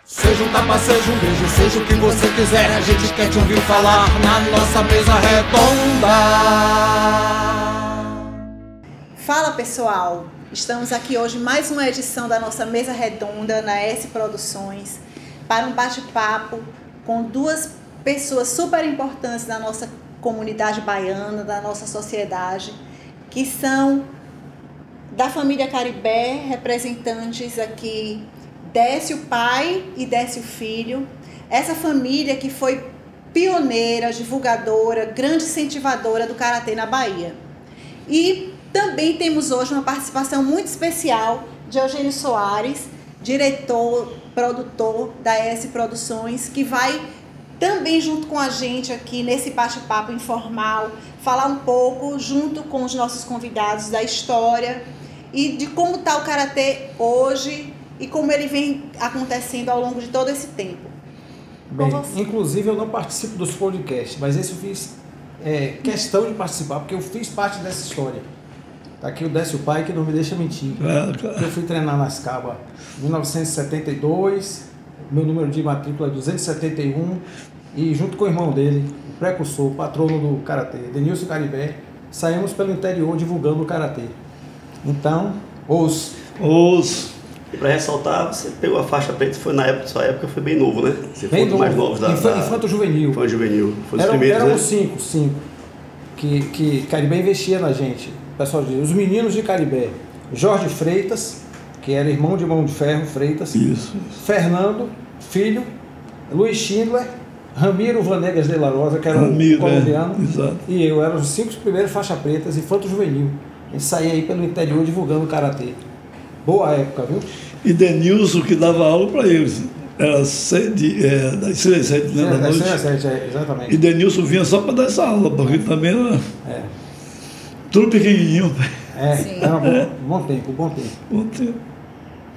Seja um tapa, seja um beijo, seja o que você quiser, a gente quer te ouvir falar na nossa mesa redonda. Fala pessoal, estamos aqui hoje mais uma edição da nossa mesa redonda na S Produções para um bate-papo com duas pessoas super importantes da nossa comunidade baiana, da nossa sociedade, que são da família Caribé, representantes aqui Décio pai e Décio filho. Essa família que foi pioneira, divulgadora, grande incentivadora do karatê na Bahia. E também temos hoje uma participação muito especial de Eugênio Soares, diretor, produtor da S Produções, que vai também junto com a gente aqui nesse bate-papo informal, falar um pouco junto com os nossos convidados da história e de como está o karatê hoje e como ele vem acontecendo ao longo de todo esse tempo. Bem, inclusive eu não participo dos podcasts, mas esse eu fiz questão de participar, porque eu fiz parte dessa história. Tá aqui o Décio pai, que não me deixa mentir. Claro. Eu fui treinar na Escaba em 1972, meu número de matrícula é 271, e junto com o irmão dele, o precursor, o patrono do karatê, Denilson Caribé, saímos pelo interior divulgando o karatê. Então, E para ressaltar, você pegou a faixa preta, foi na época, sua época foi bem novo, né? Você foi um dos mais novos da Infanto Juvenil. Infanto Juvenil. Foi os primeiros, eram né? cinco que Caribé investia na gente. O pessoal dizia, os meninos de Caribé. Jorge Freitas, que era irmão de Mão de Ferro Freitas. Isso. Fernando, filho. Luiz Schindler. Ramiro Vanegas de la Rosa, que era um colombiano. Exato. E eu, eram os 5 primeiros faixa pretas, Infanto Juvenil. A gente saía aí pelo interior divulgando o karatê. Boa época, viu? E Denilson que dava aula para eles. Era das 6 às 7, né, da noite. 6 às 7, exatamente. E Denilson vinha só para dar essa aula, porque também era tudo pequenininho. Era bom tempo.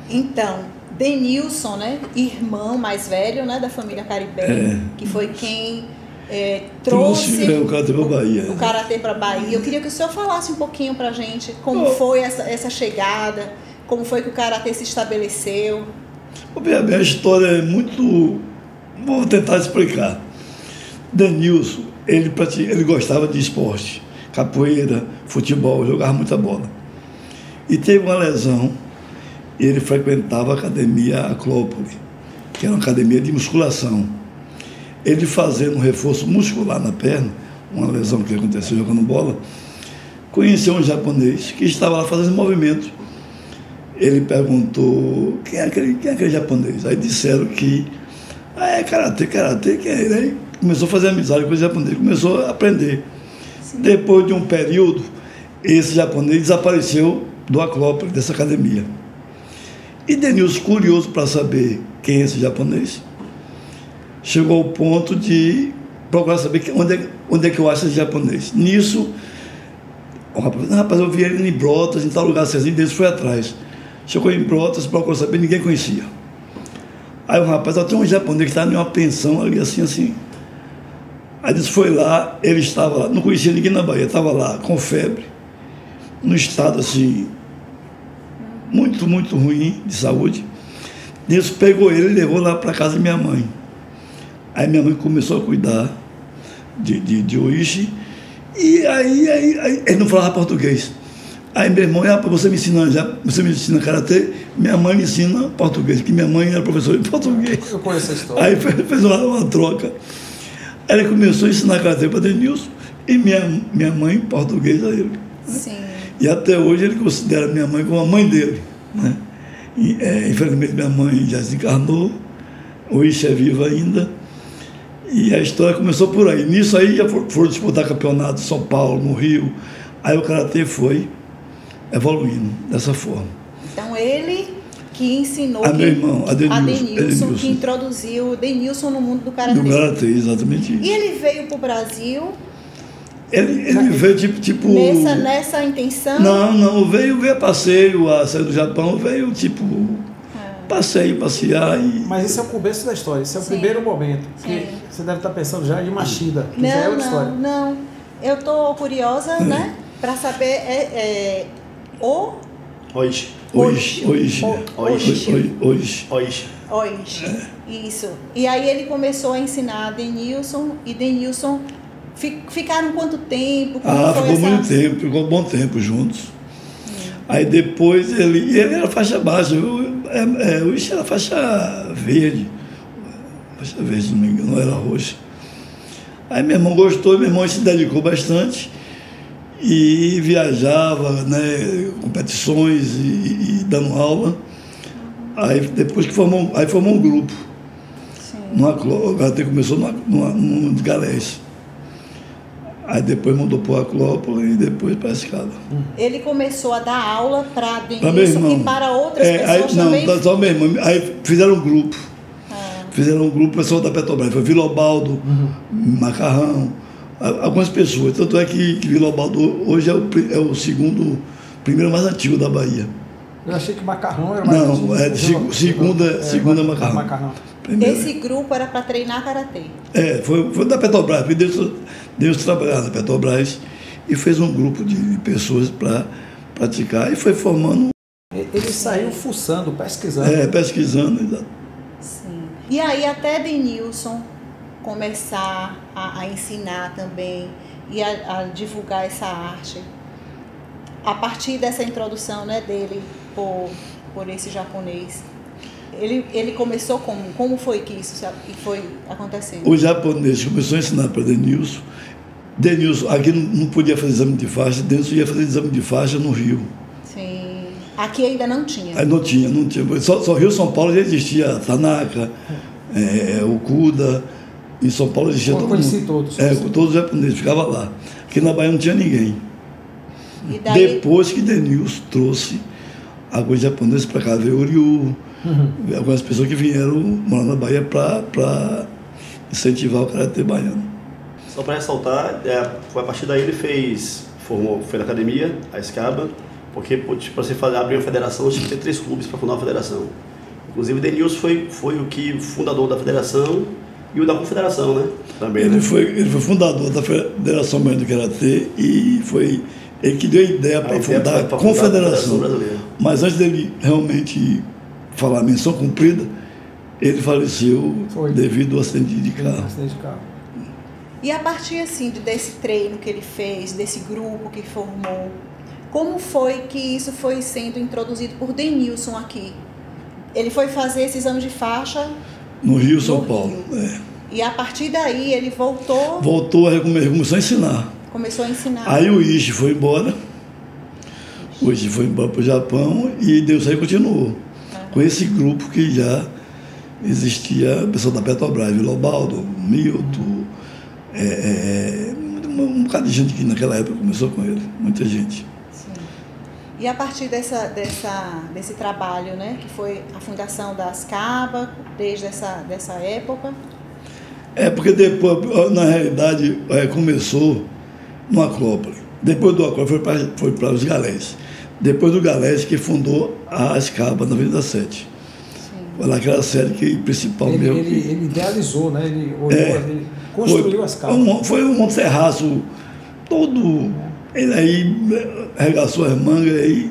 Então, Denilson, né, irmão mais velho, né, da família Caribé, que foi quem trouxe o karatê para Bahia. O karatê para Bahia. Eu queria que o senhor falasse um pouquinho para a gente como foi essa chegada, como foi que o karatê se estabeleceu. A história é muito... Vou tentar explicar. Denilson, ele gostava de esporte, capoeira, futebol, jogava muita bola. E teve uma lesão, e ele frequentava a academia Acrópole, que era uma academia de musculação. Ele fazendo um reforço muscular na perna, uma lesão que aconteceu jogando bola, conheceu um japonês que estava lá fazendo movimento. Ele perguntou quem é aquele japonês. Aí disseram que é karatê, quem é ele? Aí começou a fazer amizade com o japonês, começou a aprender. Sim. Depois de um período, esse japonês desapareceu do Acrópole, dessa academia. E Denilson, curioso para saber quem é esse japonês, chegou ao ponto de procurar saber onde é que eu acho esse japonês. Nisso, rapaz, eu vi ele em Brotas, em tal lugar assim, Deus foi atrás. Chegou em Brotas, procurou saber, ninguém conhecia. Aí o rapaz, tem um japonês que estava em uma pensão ali, assim. Aí disse, foi lá, ele estava lá, não conhecia ninguém na Bahia, estava lá com febre, num estado assim, muito, muito ruim de saúde. Deus pegou ele e levou lá para casa da minha mãe. Aí minha mãe começou a cuidar de Oishi, e aí ele não falava português. Aí meu irmão, você me ensina karatê, minha mãe me ensina português, que minha mãe era professora de português. Eu conheço a história. Aí fez uma troca. Aí ele começou a ensinar karatê para Denilson e minha mãe português a ele. Sim. E até hoje ele considera minha mãe como a mãe dele, né? E, infelizmente minha mãe já desencarnou, Oishi é viva ainda. E a história começou por aí. Nisso aí já foram disputar campeonato em São Paulo, no Rio. Aí o karatê foi evoluindo dessa forma. Então ele que ensinou meu irmão, Denilson, que introduziu o Denilson no mundo do karatê. Do karatê, exatamente isso. E ele veio para o Brasil... Ele veio tipo... Nessa intenção? Não, veio a passeio, a sair do Japão, veio tipo... passear e... Mas esse é o começo da história, esse é o primeiro momento. Que você deve estar pensando já em Machida, que já é outra história. Não. Eu estou curiosa, né? Para saber Oishi. Oishi, isso. E aí ele começou a ensinar a Denilson, e Denilson ficaram quanto tempo? Ficou muito tempo, ficou um bom tempo juntos. Aí depois ele era faixa baixa, o Ishi era faixa verde, se não me engano, não era roxa. Aí meu irmão gostou, meu irmão se dedicou bastante e viajava, né, competições e dando aula. Aí depois que formou um grupo. O Karatê começou no Galés. Aí depois mudou para o Acrópole e depois para a Escada. Ele começou a dar aula para Denilson e para outras pessoas também? Não, só mesmo. Aí fizeram um grupo. Fizeram um grupo, pessoal da Petrobras. Foi Vilobaldo, Macarrão, algumas pessoas. Tanto é que Vilobaldo hoje é o primeiro mais antigo da Bahia. Eu achei que Macarrão era mais antigo. Segunda Macarrão. Esse grupo era para treinar Karatê? Foi da Petrobras, porque Deus trabalhava na Petrobras e fez um grupo de pessoas para praticar e foi formando. Ele saiu fuçando, pesquisando. Pesquisando, exato. Sim. E aí até Denilson começar a ensinar também e a divulgar essa arte, a partir dessa introdução, né, dele por esse japonês. Ele começou como foi que isso foi acontecendo? O japonês começou a ensinar para Denilson. Denilson aqui não podia fazer exame de faixa, Denilson ia fazer exame de faixa no Rio. Sim. Aqui ainda não tinha? Aí não tinha. Só Rio São Paulo já existia Tanaka, Okuda. Em São Paulo existia todo mundo. Conheci todos. Todos os japoneses, ficava lá. Aqui na Bahia não tinha ninguém. E daí... Depois que Denilson trouxe alguns japoneses para cá, veio Ryu, algumas pessoas que vieram morar na Bahia para incentivar o karatê baiano. Só para ressaltar, foi a partir daí ele foi na academia, a Escaba, porque para você abrir uma federação, você tinha que ter 3 clubes para fundar uma federação. Inclusive, Denilson foi o fundador da federação e o da confederação, né? Também, ele foi fundador da Federação Baiana do Karatê e foi ele que deu a ideia para fundar a Confederação Brasileira. Mas antes dele realmente falar a menção cumprida, ele faleceu devido ao acidente de carro. E a partir assim, desse treino que ele fez, desse grupo que formou, como foi que isso foi sendo introduzido por Denilson aqui? Ele foi fazer esse exame de faixa no Rio, São Paulo. E a partir daí ele voltou... Começou a ensinar. Começou a ensinar. Aí o Ishi foi embora. O Ishi foi embora para o Japão e Deus aí continuou. Com esse grupo que já existia, o pessoal da Petrobras, Vilobaldo, Milton, um bocado de gente que naquela época começou com ele, muita gente. Sim. E a partir desse trabalho, né, que foi a fundação da Ascaba, desde dessa época? Porque depois, na realidade, começou no Acrópole. Depois do Acrópole foi para os Galés. Depois do Galés que fundou a Escaba na Avenida 7. Foi lá aquela série principal mesmo. Ele idealizou, né? Ele olhou, ele construiu a Escaba. Foi um terraço todo. Ele aí arregaçou as mangas e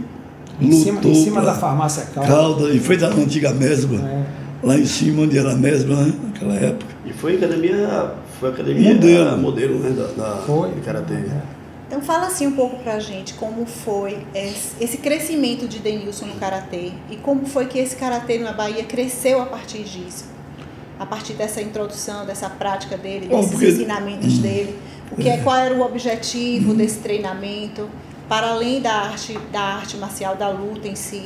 lutou. Em cima da farmácia Calda. E foi da antiga Mesbla. Lá em cima, onde era a Mesbla, né? Naquela época. E foi academia modelo, né? De karatê. Então fala assim um pouco pra gente como foi esse crescimento de Denilson no karatê e como foi que esse karatê na Bahia cresceu a partir disso, a partir dessa introdução, dessa prática dele, desses ensinamentos dele, qual era o objetivo desse treinamento, para além da arte marcial, da luta em si.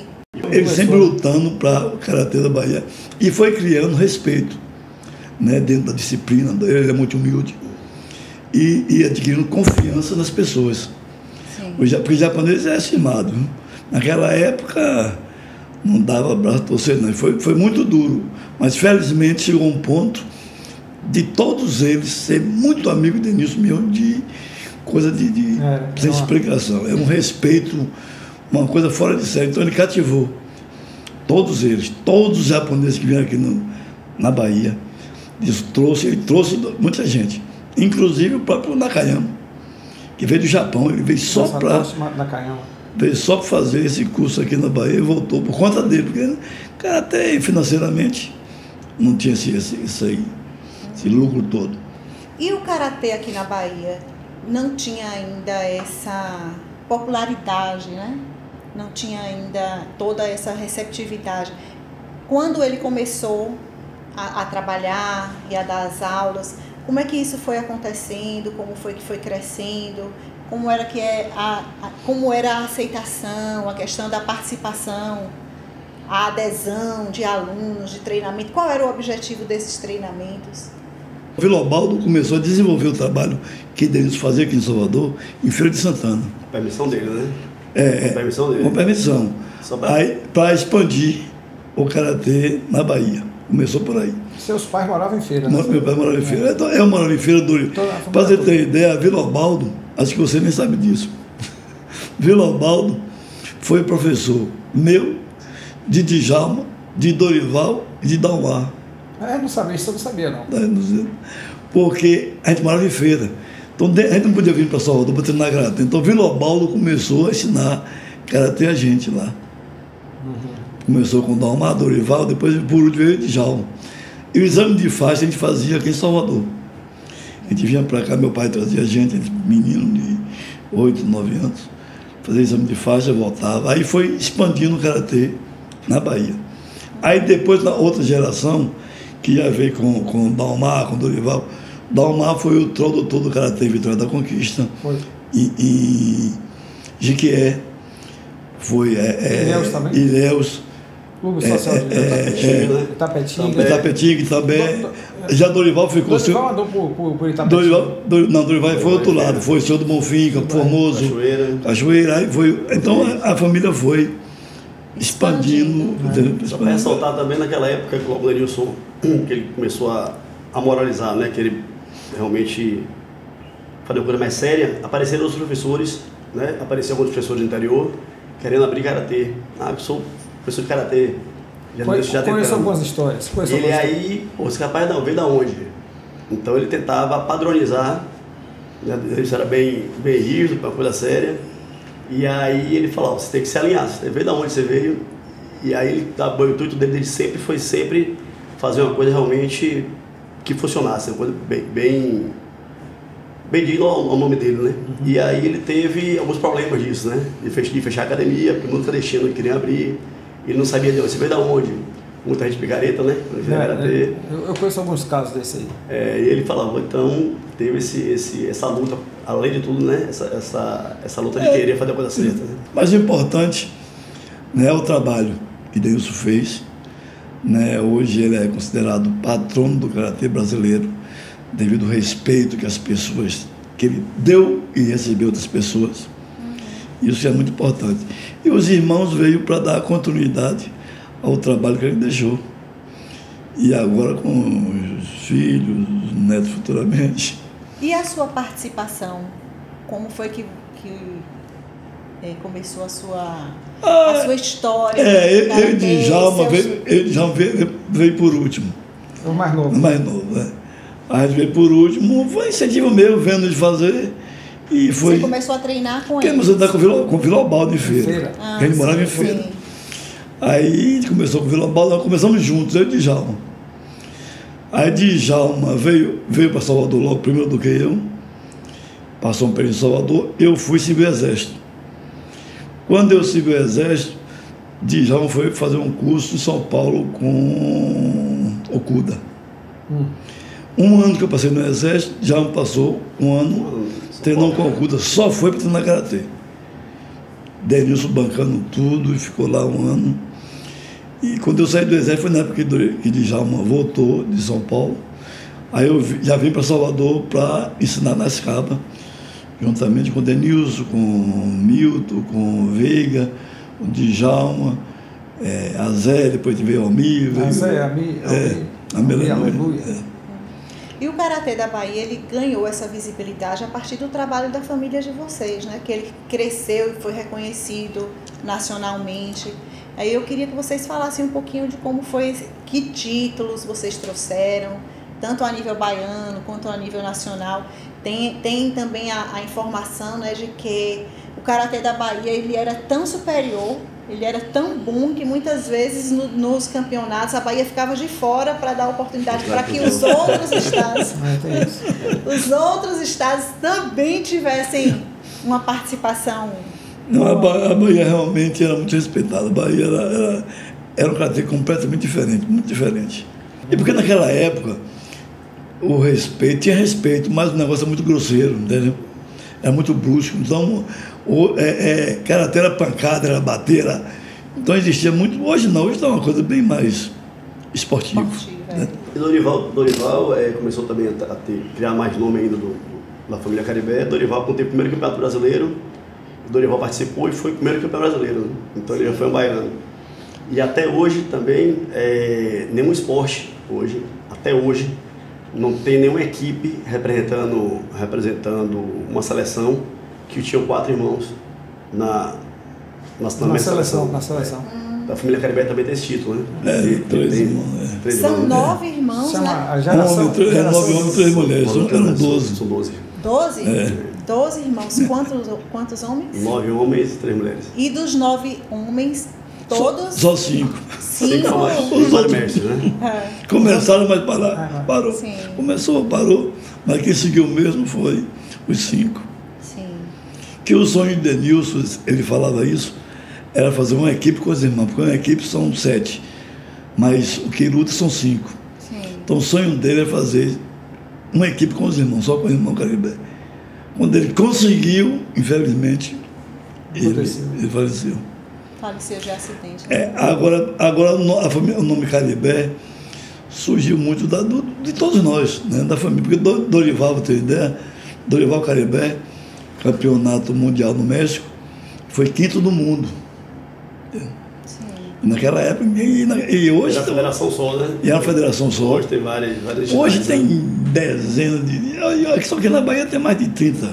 Ele sempre lutando para o karatê da Bahia e foi criando respeito, né, dentro da disciplina. Ele é muito humilde e adquirindo confiança nas pessoas. Porque o japonês é estimado. Naquela época não dava braço a torcer, não. Foi muito duro, mas felizmente chegou um ponto de todos eles ser muito amigo de Denilson mesmo, de coisa sem explicação. É um respeito, uma coisa fora de série. Então ele cativou todos eles, todos os japoneses que vieram aqui na Bahia. Ele trouxe muita gente, inclusive o próprio Nakayama, que veio do Japão. Ele veio só para fazer esse curso aqui na Bahia e voltou por conta dele, porque o cara até financeiramente não tinha isso aí, esse lucro todo. E o karatê aqui na Bahia não tinha ainda essa popularidade, né? Não tinha ainda toda essa receptividade. Quando ele começou a trabalhar e a dar as aulas, como é que isso foi acontecendo? Como foi que foi crescendo? Como era como era a aceitação, a questão da participação, a adesão de alunos, de treinamento? Qual era o objetivo desses treinamentos? O Vilobaldo começou a desenvolver o trabalho que eles faziam aqui em Salvador, em Feira de Santana. Permissão dele, né? Permissão dele. Com permissão. Aí, para expandir o karatê na Bahia. Começou por aí. Seus pais moravam em Feira, né? Meu pai morava em Feira. Então, eu morava em Feira do... Para você ter ideia, Vilobaldo, acho que você nem sabe disso. Vilobaldo foi professor meu, de Djalma, de Dorival e de Dalmar. Não sabia, isso eu não sabia, não. Porque a gente morava em Feira. Então a gente não podia vir para Salvador para treinar karatê. Então Vilobaldo começou a ensinar karatê a gente lá. Começou com Dalmar, Dorival, depois por último veio Djalma. E o exame de faixa a gente fazia aqui em Salvador. A gente vinha para cá, meu pai trazia a gente menino de 8, 9 anos, fazia exame de faixa, voltava. Aí foi expandindo o karatê na Bahia. Aí depois, na outra geração, que já veio com Dalmar, com Dorival, Dalmar foi o introdutor do karatê em Vitória da Conquista. Foi. E Jiquié foi Ilhéus também? Ilhéus. Clube Social de Itapetinga também. Já Dorival ficou... Dorival andou por Itapetinga? Dorival foi outro lado. Foi Senhor do Bonfim, Campo Formoso, Cachoeira. Aí foi, então a família foi expandindo. Só para ressaltar também naquela época que o Denilson, que ele começou a moralizar, né? Que ele realmente fazer uma coisa mais séria, apareceram os professores, né? Apareceram alguns professores do interior querendo abrir karatê. Eu sou professor de karatê. Conheço algumas histórias. Ele aí, esse rapaz não, veio da onde? Então ele tentava padronizar, né? Isso era bem rígido, uma coisa séria. E aí ele falou, você tem que se alinhar, você veio da onde você veio. E aí o intuito dele sempre foi fazer uma coisa realmente que funcionasse, uma coisa bem digna ao nome dele, né? E aí ele teve alguns problemas disso, né? De fechar a academia, porque muitos clandestinos não queriam abrir. Ele não sabia de onde, você veio da onde? Muita gente picareta, né? Eu conheço alguns casos desse aí. E ele falava, então teve essa luta, além de tudo, né? Essa luta de querer fazer a coisa certa. Né? Mas o importante, né, é o trabalho que Denilson fez. Né? Hoje ele é considerado patrono do karatê brasileiro, devido ao respeito que as pessoas, que ele deu e recebeu outras pessoas. Isso é muito importante. E os irmãos veio para dar continuidade ao trabalho que ele deixou. E agora com os filhos, os netos futuramente. E a sua participação? Como foi que começou a sua história? Eu de Djalma veio por último. O mais novo. O mais novo, né? A gente veio por último, foi incentivo meu, vendo ele fazer. E foi... Você começou a treinar com ele? Começou a andar com o Vilobaldo em Feira. Ele morava em Feira. Sim. Aí a gente começou com o Vilobaldo, nós começamos juntos, eu e Djalma. Aí Djalma veio para Salvador logo primeiro do que eu. Passou um período em Salvador, eu fui servir o Exército. Quando eu servi o Exército, Djalma foi fazer um curso em São Paulo com Okuda. Um ano que eu passei no Exército, Djalma passou um ano treinando com Okuda, só foi para treinar karatê. Denilson bancando tudo e ficou lá um ano. E quando eu saí do Exército, foi na época que Djalma voltou de São Paulo. Aí eu já vim para Salvador para ensinar na Escaba, juntamente com Denilson, com Milton, com Veiga, com Djalma, a Zé, depois veio Almir. A Zé, Aleluia. E o Karatê da Bahia, ele ganhou essa visibilidade a partir do trabalho da família de vocês, né? Que ele cresceu e foi reconhecido nacionalmente. Aí eu queria que vocês falassem um pouquinho de como foi, que títulos vocês trouxeram, tanto a nível baiano quanto a nível nacional. Tem também a informação, né, de que o Karatê da Bahia ele era tão superior Ele era tão bom que muitas vezes nos campeonatos a Bahia ficava de fora para dar oportunidade para que os outros estados também tivessem uma participação. Não, a Bahia realmente era muito respeitada. A Bahia era um caráter completamente diferente, muito diferente. E porque naquela época o respeito, tinha respeito, mas o negócio é muito grosseiro, entendeu? Era muito brusco. Então, karatê era pancada, era bater, então existia muito. Hoje não, hoje está uma coisa bem mais esportiva. Né? E Dorival começou também a criar mais nome ainda da família Caribé. Dorival conteve o primeiro campeonato brasileiro, Dorival participou e foi o primeiro campeão brasileiro, né? Então ele já foi um baiano. E até hoje também, nenhum esporte, até hoje, não tem nenhuma equipe representando uma seleção que tinha 4 irmãos na seleção. A família Caribé também tem esse título, né? 3 irmãos. São 9 irmãos, né? A geração, 9 homens, 3 mulheres. Eram 12. São 12. 12? 12 irmãos. Quantos homens? 9 homens e 3 mulheres. E dos 9 homens, todos? Só 5. 5? Os outros mestres, né? Começaram, mas parou. Sim. Começou, parou. Mas quem seguiu mesmo foi os 5. Sim. Que o sonho de Denilson, ele falava isso, era fazer uma equipe com os irmãos, porque uma equipe são 7, mas o que luta são 5. Sim. Então o sonho dele era fazer uma equipe com os irmãos, só com o irmão Caribé. Quando ele conseguiu, infelizmente, ele faleceu. Faleceu de acidente. Agora o nome Caribé surgiu muito de todos nós, né, da família, porque Dorival, para ter ideia, Dorival Caribé, campeonato mundial no México, foi 5º do mundo. Sim. Naquela época, e hoje... Era a federação só, né? E a federação só. Hoje tem várias Hoje tem dezenas de... Só que na Bahia tem mais de 30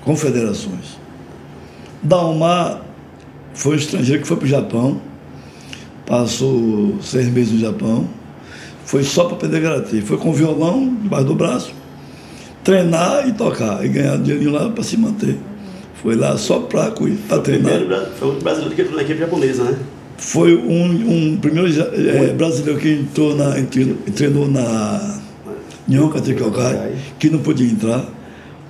confederações. Dalmar foi um estrangeiro que foi para o Japão, passou 6 meses no Japão, foi só para aprender karatê. Foi com violão debaixo do braço, treinar e tocar, e ganhar dinheirinho lá para se manter. Foi lá só para treinar. Foi o brasileiro que entrou na equipe japonesa, né? Foi um primeiro brasileiro que treinou na Nihon Karate Kyokai, que não podia entrar,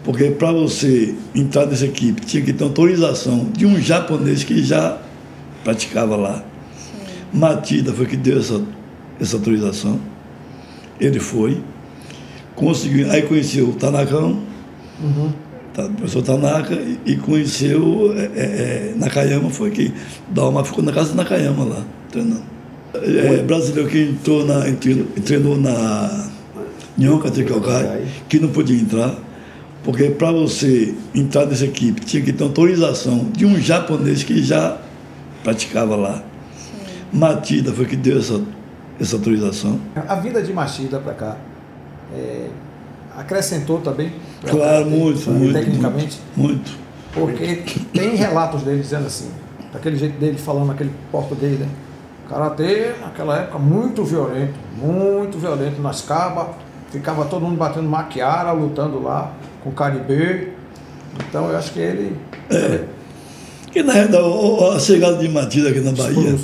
porque para você entrar nessa equipe tinha que ter autorização de um japonês que já praticava lá. Sim. Matida foi que deu essa autorização. Ele foi, conseguiu, aí conheceu o Tanakão, o professor Tanaka, e conheceu Nakayama, foi que Dalma ficou na casa de Nakayama lá, treinando. Brasileiro que treinou na Nihon Karate Kyokai, que não podia entrar, porque para você entrar nessa equipe tinha que ter autorização de um japonês que já praticava lá. Sim. Matida foi que deu essa autorização. A vinda de Machida para cá acrescentou também? Claro, muito. Tecnicamente? Muito. Porque tem relatos dele dizendo assim, daquele jeito dele falando aquele português, né? Karatê, naquela época, muito violento nas cabas, ficava todo mundo batendo maquiara, lutando lá com o Caribé. Então eu acho que ele... Que na realidade, a chegada de Matida aqui na Bahia,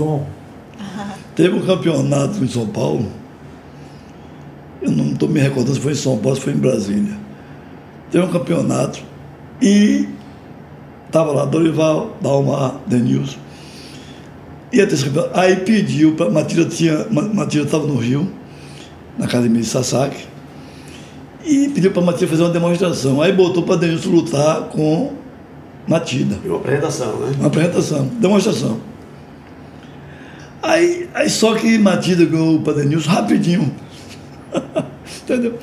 teve um campeonato em São Paulo, eu não estou me recordando se foi em São Paulo, se foi em Brasília. Teve um campeonato e estava lá Dorival, Dalmar, Denilson. Ia ter esse campeonato. Aí pediu para Matida estava no Rio, na academia de Sasaki, e pediu para Matida fazer uma demonstração. Aí botou para Denilson lutar com Matida. E uma apresentação, né? Uma apresentação, demonstração. Aí só que Matida ganhou para Denilson rapidinho. Entendeu?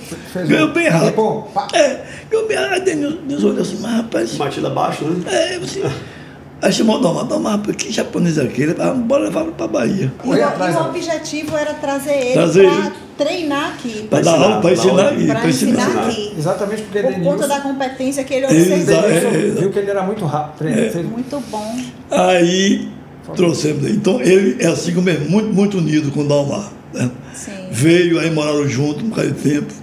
Ganhou bem rápido. Ganhou bem rápido. Aí Denilson olhou assim, mas rapaz... Matida baixo, né? Assim, aí chamou o Dalmar, rapaz, que japonês é aquele? Bora levar ele para Bahia. E o objetivo era trazer ele para treinar aqui. Para dar aula, para ensinar aqui. Para ensinar aqui. Exatamente porque Por conta da competência que ele observou. Viu que ele era muito rápido. Muito bom. Aí trouxemos ele. Então ele é assim como é, muito unido com o Dalmar. Né? Sim. Veio, aí moraram junto um bocado de tempo.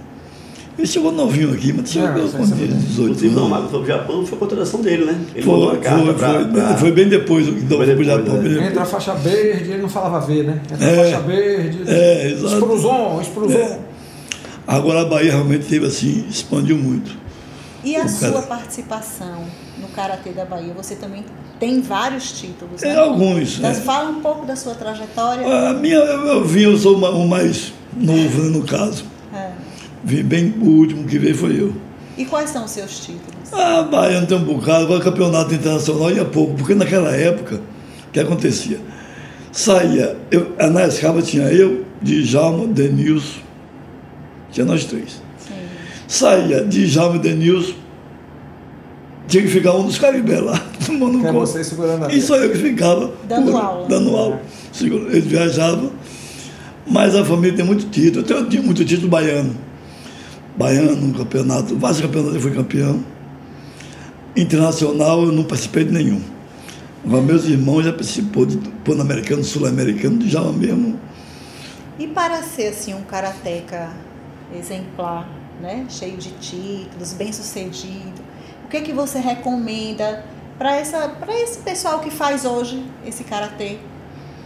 Ele chegou novinho aqui, mas chegou com 18 Inclusive, não, anos. mas foi pro Japão, foi a contratação dele, né? Ele Foi, mandou uma carta foi bem depois do que Foi foi pro depois, Japão. né? bem depois. Entra a faixa verde, ele não falava V, né? Entra a faixa verde, exato. explosão. Agora a Bahia realmente teve assim, expandiu muito. E a sua participação no Karatê da Bahia? Você também tem vários títulos, né? Alguns. Então, fala um pouco da sua trajetória. A minha, eu sou o mais novo, né, no caso. Vim bem, o último que veio foi eu. E quais são os seus títulos? A Bahia não tem um bocado, agora campeonato internacional ia pouco, porque naquela época, o que acontecia? Saía, na escava tinha eu, Djalma, Denilson, tinha nós três. Sim. Saía Djalma e Denilson, tinha que ficar um dos caribé lá, tomando Que é conta. você segurando a E só eu que ficava. Dando aula. Dando aula. Eles viajavam, mas a família tem muito título. Eu tinha muito título baiano. Baiano, campeonato, vários campeonatos eu fui campeão. Internacional eu não participei de nenhum. Mas meus irmãos já participou de Pan-Americano, Sul-Americano, de Java mesmo. E para ser assim um karateca exemplar, né? Cheio de títulos, bem sucedido, o que é que você recomenda para esse pessoal que faz hoje esse karatê?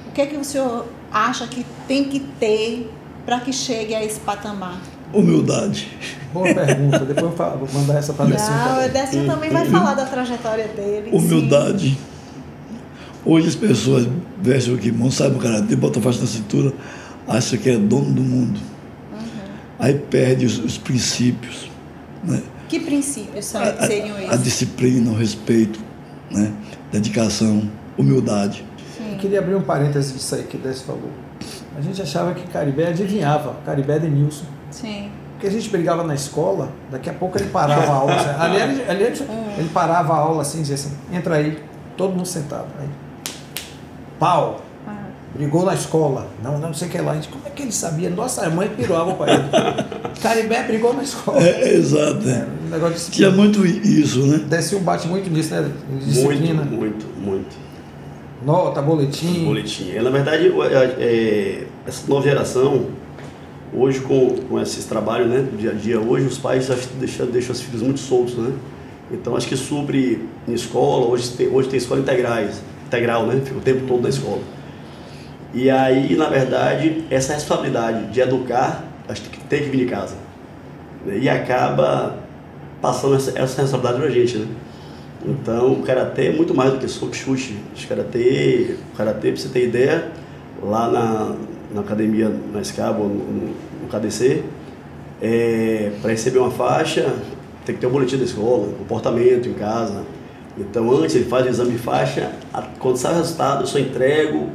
O que é que o senhor acha que tem que ter para que chegue a esse patamar? Humildade. Boa pergunta, depois eu vou mandar essa para a Decinho. O Decinho também vai falar da trajetória dele. Humildade. Sim. Hoje as pessoas vestem o kimono, sabem o karatê, botam a faixa na cintura, acham que é dono do mundo. Aí perde os princípios. Né? Que princípios seriam esses? A disciplina, o respeito, né? Dedicação, humildade. Eu queria abrir um parênteses disso aí que o Décio falou. A gente achava que Caribé adivinhava, Caribé Denilson. Sim. Porque a gente brigava na escola, daqui a pouco ele parava a aula. Ali ele parava a aula assim, dizia assim, entra aí, todo mundo sentado. Aí, pau, brigou na escola, não sei o que lá. A gente, como é que ele sabia? Nossa, a mãe pirou água para ele. Caribé brigou na escola. Exato. Um negócio de tinha muito isso, né? Décio bate muito nisso, né? Disciplina. Muito. Nota, boletim. Na verdade, essa nova geração, hoje com esses trabalhos, né, do dia a dia, hoje os pais deixam os filhos muito soltos, né? Então acho que supre em escola, hoje tem escola integral, né? Fica o tempo todo na escola. E aí, na verdade, essa responsabilidade de educar, acho que tem que vir de casa. E acaba passando essa responsabilidade pra gente, né? Então, o karatê é muito mais do que soco chute. O karatê, pra você ter ideia, lá na academia, na SCAB, no KDC, para receber uma faixa, tem que ter um boletim da escola, comportamento em casa. Então, antes ele faz o exame de faixa, quando sai o resultado, eu só entrego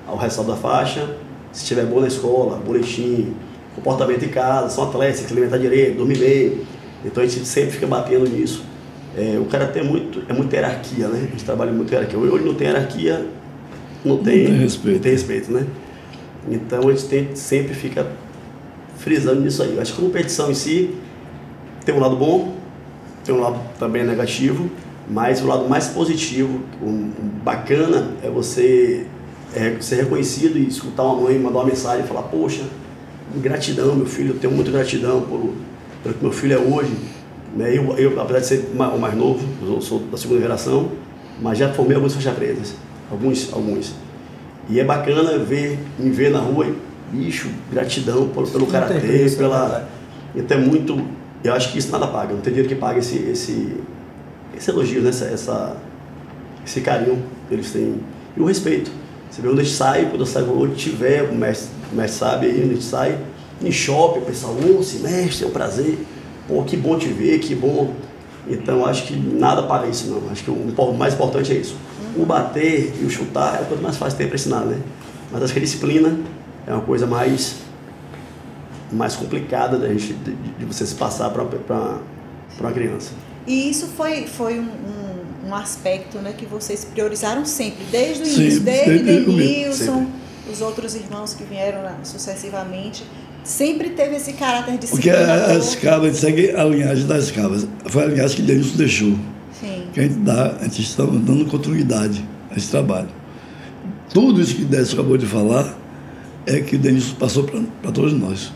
ao resultado da faixa. Se estiver bom na escola, boletim, comportamento em casa, são atletas, tem que alimentar direito, dormir bem. Então, a gente sempre fica batendo nisso. O karatê é muita hierarquia, né? A gente trabalha muito hierarquia. Hoje não tem hierarquia, não tem respeito, né? Então a gente sempre fica frisando nisso aí. Eu acho que a competição em si tem um lado bom, tem um lado também negativo, mas o lado mais positivo, bacana, é você ser reconhecido e escutar uma mãe mandar uma mensagem e falar, poxa, gratidão, meu filho, eu tenho muita gratidão pelo que meu filho é hoje. Eu, apesar de ser o mais novo, eu sou da segunda geração, mas já formei algumas faixas pretas, alguns. E é bacana me ver na rua, bicho, gratidão pelo karatê, então é muito, eu acho que isso nada paga, não tem dinheiro que pague esse elogio, né? Esse carinho que eles têm. E o respeito. Você vê onde a gente sai, quando eu saio, onde tiver, o mestre sabe aí, onde a gente sai, em shopping, o pessoal, mestre, é um prazer. Pô, que bom te ver, que bom. Então, acho que nada paga isso, não. Acho que o mais importante é isso. O bater e o chutar é a coisa mais fácil de ter para ensinar, né? Mas acho que a disciplina é uma coisa mais complicada de você se passar para uma criança. E isso foi um aspecto, né, que vocês priorizaram sempre, desde o início, desde Denilson, os outros irmãos que vieram sucessivamente. Sempre teve esse caráter disciplinador. Porque a escava, a gente segue a linhagem das escavas. Foi a linhagem que Denilson deixou. Sim. Que a gente está dando continuidade a esse trabalho. Tudo isso que o Décio acabou de falar é que o Denilson passou para todos nós.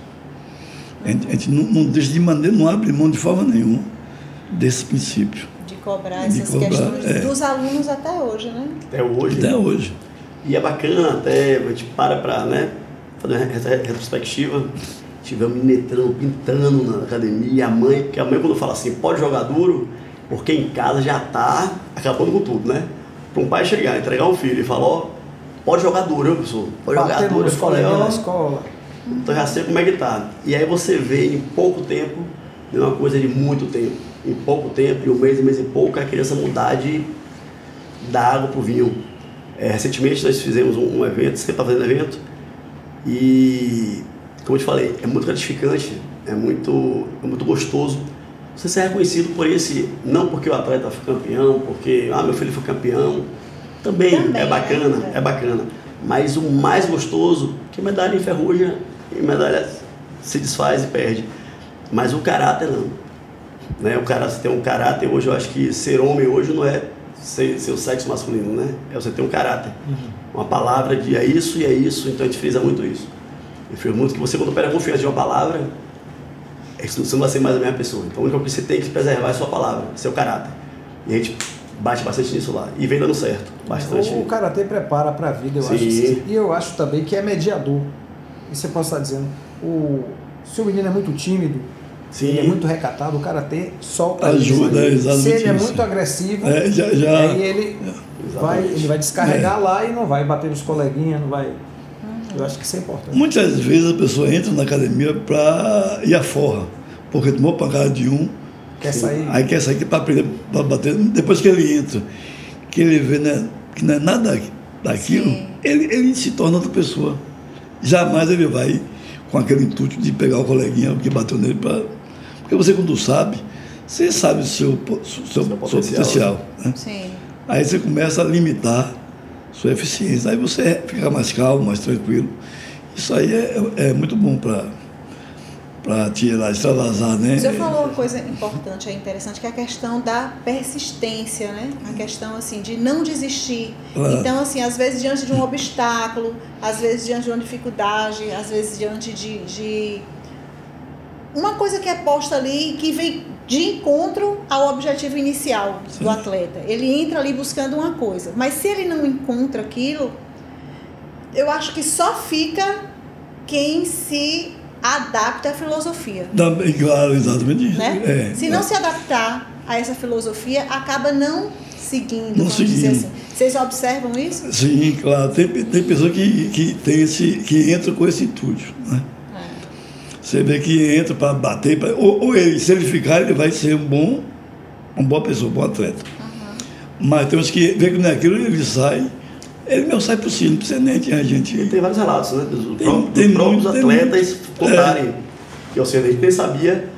A gente não deixa de maneira, não abre mão de forma nenhuma desse princípio. De cobrar essas questões dos alunos até hoje, né? Até hoje. Até hoje. E é bacana até, a gente para, né, fazer uma retrospectiva. Tivemos metrando, pintando na academia, porque a mãe quando fala assim, pode jogar duro, porque em casa já tá acabando com tudo, né? Para um pai chegar, entregar um filho e falar, ó, pode jogar duro, eu professor, pode jogar duro. Eu falei, ó, na escola. Então já sei como é que tá. E aí você vê em pouco tempo, é uma coisa de muito tempo, em pouco tempo, em um mês e pouco, a criança mudar da água pro vinho. Recentemente nós fizemos um evento, você está fazendo evento, e como eu te falei, é muito gratificante, é muito gostoso você ser reconhecido por esse, não porque o atleta foi campeão, porque meu filho foi campeão, também é bacana, mas o mais gostoso, que medalha enferruja e medalha se desfaz e perde, mas o caráter não, né? O cara, você tem um caráter hoje, eu acho que ser homem hoje não é ser o sexo masculino, né? É você ter um caráter, uma palavra de é isso e é isso, então a gente frisa muito isso. Eu fiz muito que você, quando perde a confiança de uma palavra, você não vai ser mais a mesma pessoa. Então, a única coisa que você tem que preservar é a sua palavra, seu caráter. E a gente bate bastante nisso lá. E vem dando certo. Bastante. O karatê prepara para a vida, eu acho. E eu acho também que é mediador. E você pode estar dizendo, se o menino é muito tímido, ele é muito recatado, o karatê solta ajuda, exatamente. Se ele é muito agressivo, aí ele vai descarregar lá e não vai bater nos coleguinhas, não vai. Eu acho que isso é importante. Muitas vezes a pessoa entra na academia para ir à forra, porque tomou pancada de um, quer sair. Aí quer sair para aprender, para bater. Depois que ele entra, que ele vê, né, que não é nada daquilo, ele se torna outra pessoa. Jamais ele vai com aquele intuito de pegar o coleguinha que bateu nele para. Porque você, quando sabe, você sabe o seu potencial. Né? Sim. Aí você começa a limitar sua eficiência, aí você fica mais calmo, mais tranquilo. Isso aí é muito bom para extravasar, né? O senhor falou uma coisa importante, interessante, que é a questão da persistência, né? A questão, assim, de não desistir. Então, assim, às vezes diante de um obstáculo, às vezes diante de uma dificuldade, às vezes diante de uma coisa que é posta ali, que vem de encontro ao objetivo inicial do atleta. Ele entra ali buscando uma coisa, mas se ele não encontra aquilo, eu acho que só fica quem se adapta à filosofia. Claro, exatamente isso. Né? Se não se adaptar a essa filosofia, acaba não seguindo, vamos dizer assim. Vocês observam isso? Sim, claro. Tem pessoa que entra com esse intuito, né? Você vê que entra para bater, ou ele, se ele ficar, ele vai ser uma boa pessoa, um bom atleta. Mas tem uns que vê que não é aquilo, ele sai, ele mesmo sai por si, não precisa nem a gente. E tem vários relatos, né? Dos próprios atletas contarem. Ou seja, a gente nem sabia,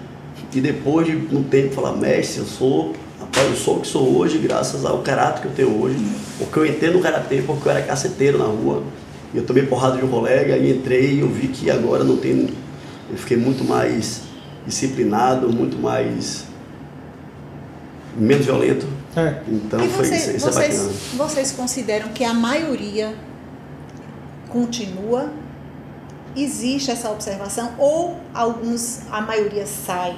e depois de um tempo falar, mestre, eu sou o que sou hoje, graças ao caráter que eu tenho hoje, porque eu entrei no karatê, porque eu era caceteiro na rua, e eu tomei porrada de um colega, e entrei, e eu vi que agora não tem. Eu fiquei muito mais disciplinado, muito menos violento. Então isso é bacana. Vocês consideram que a maioria continua? Existe essa observação? Ou a maioria sai?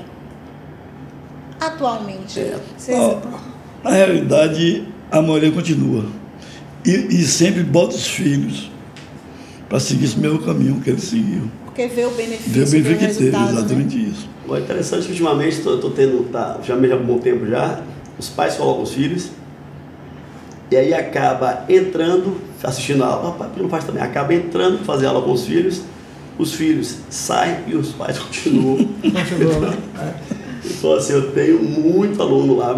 Atualmente? Na realidade, a maioria continua. E sempre bota os filhos para seguir esse mesmo caminho que ele seguiu. Porque vê o benefício do resultado, exatamente, né? isso. O interessante é que ultimamente estou tendo, já há um bom tempo já, os pais colocam os filhos, e aí acaba entrando, assistindo a aula, papai não faz também, acaba entrando, fazer aula com os filhos saem e os pais continuam. Então assim, eu tenho muito aluno lá,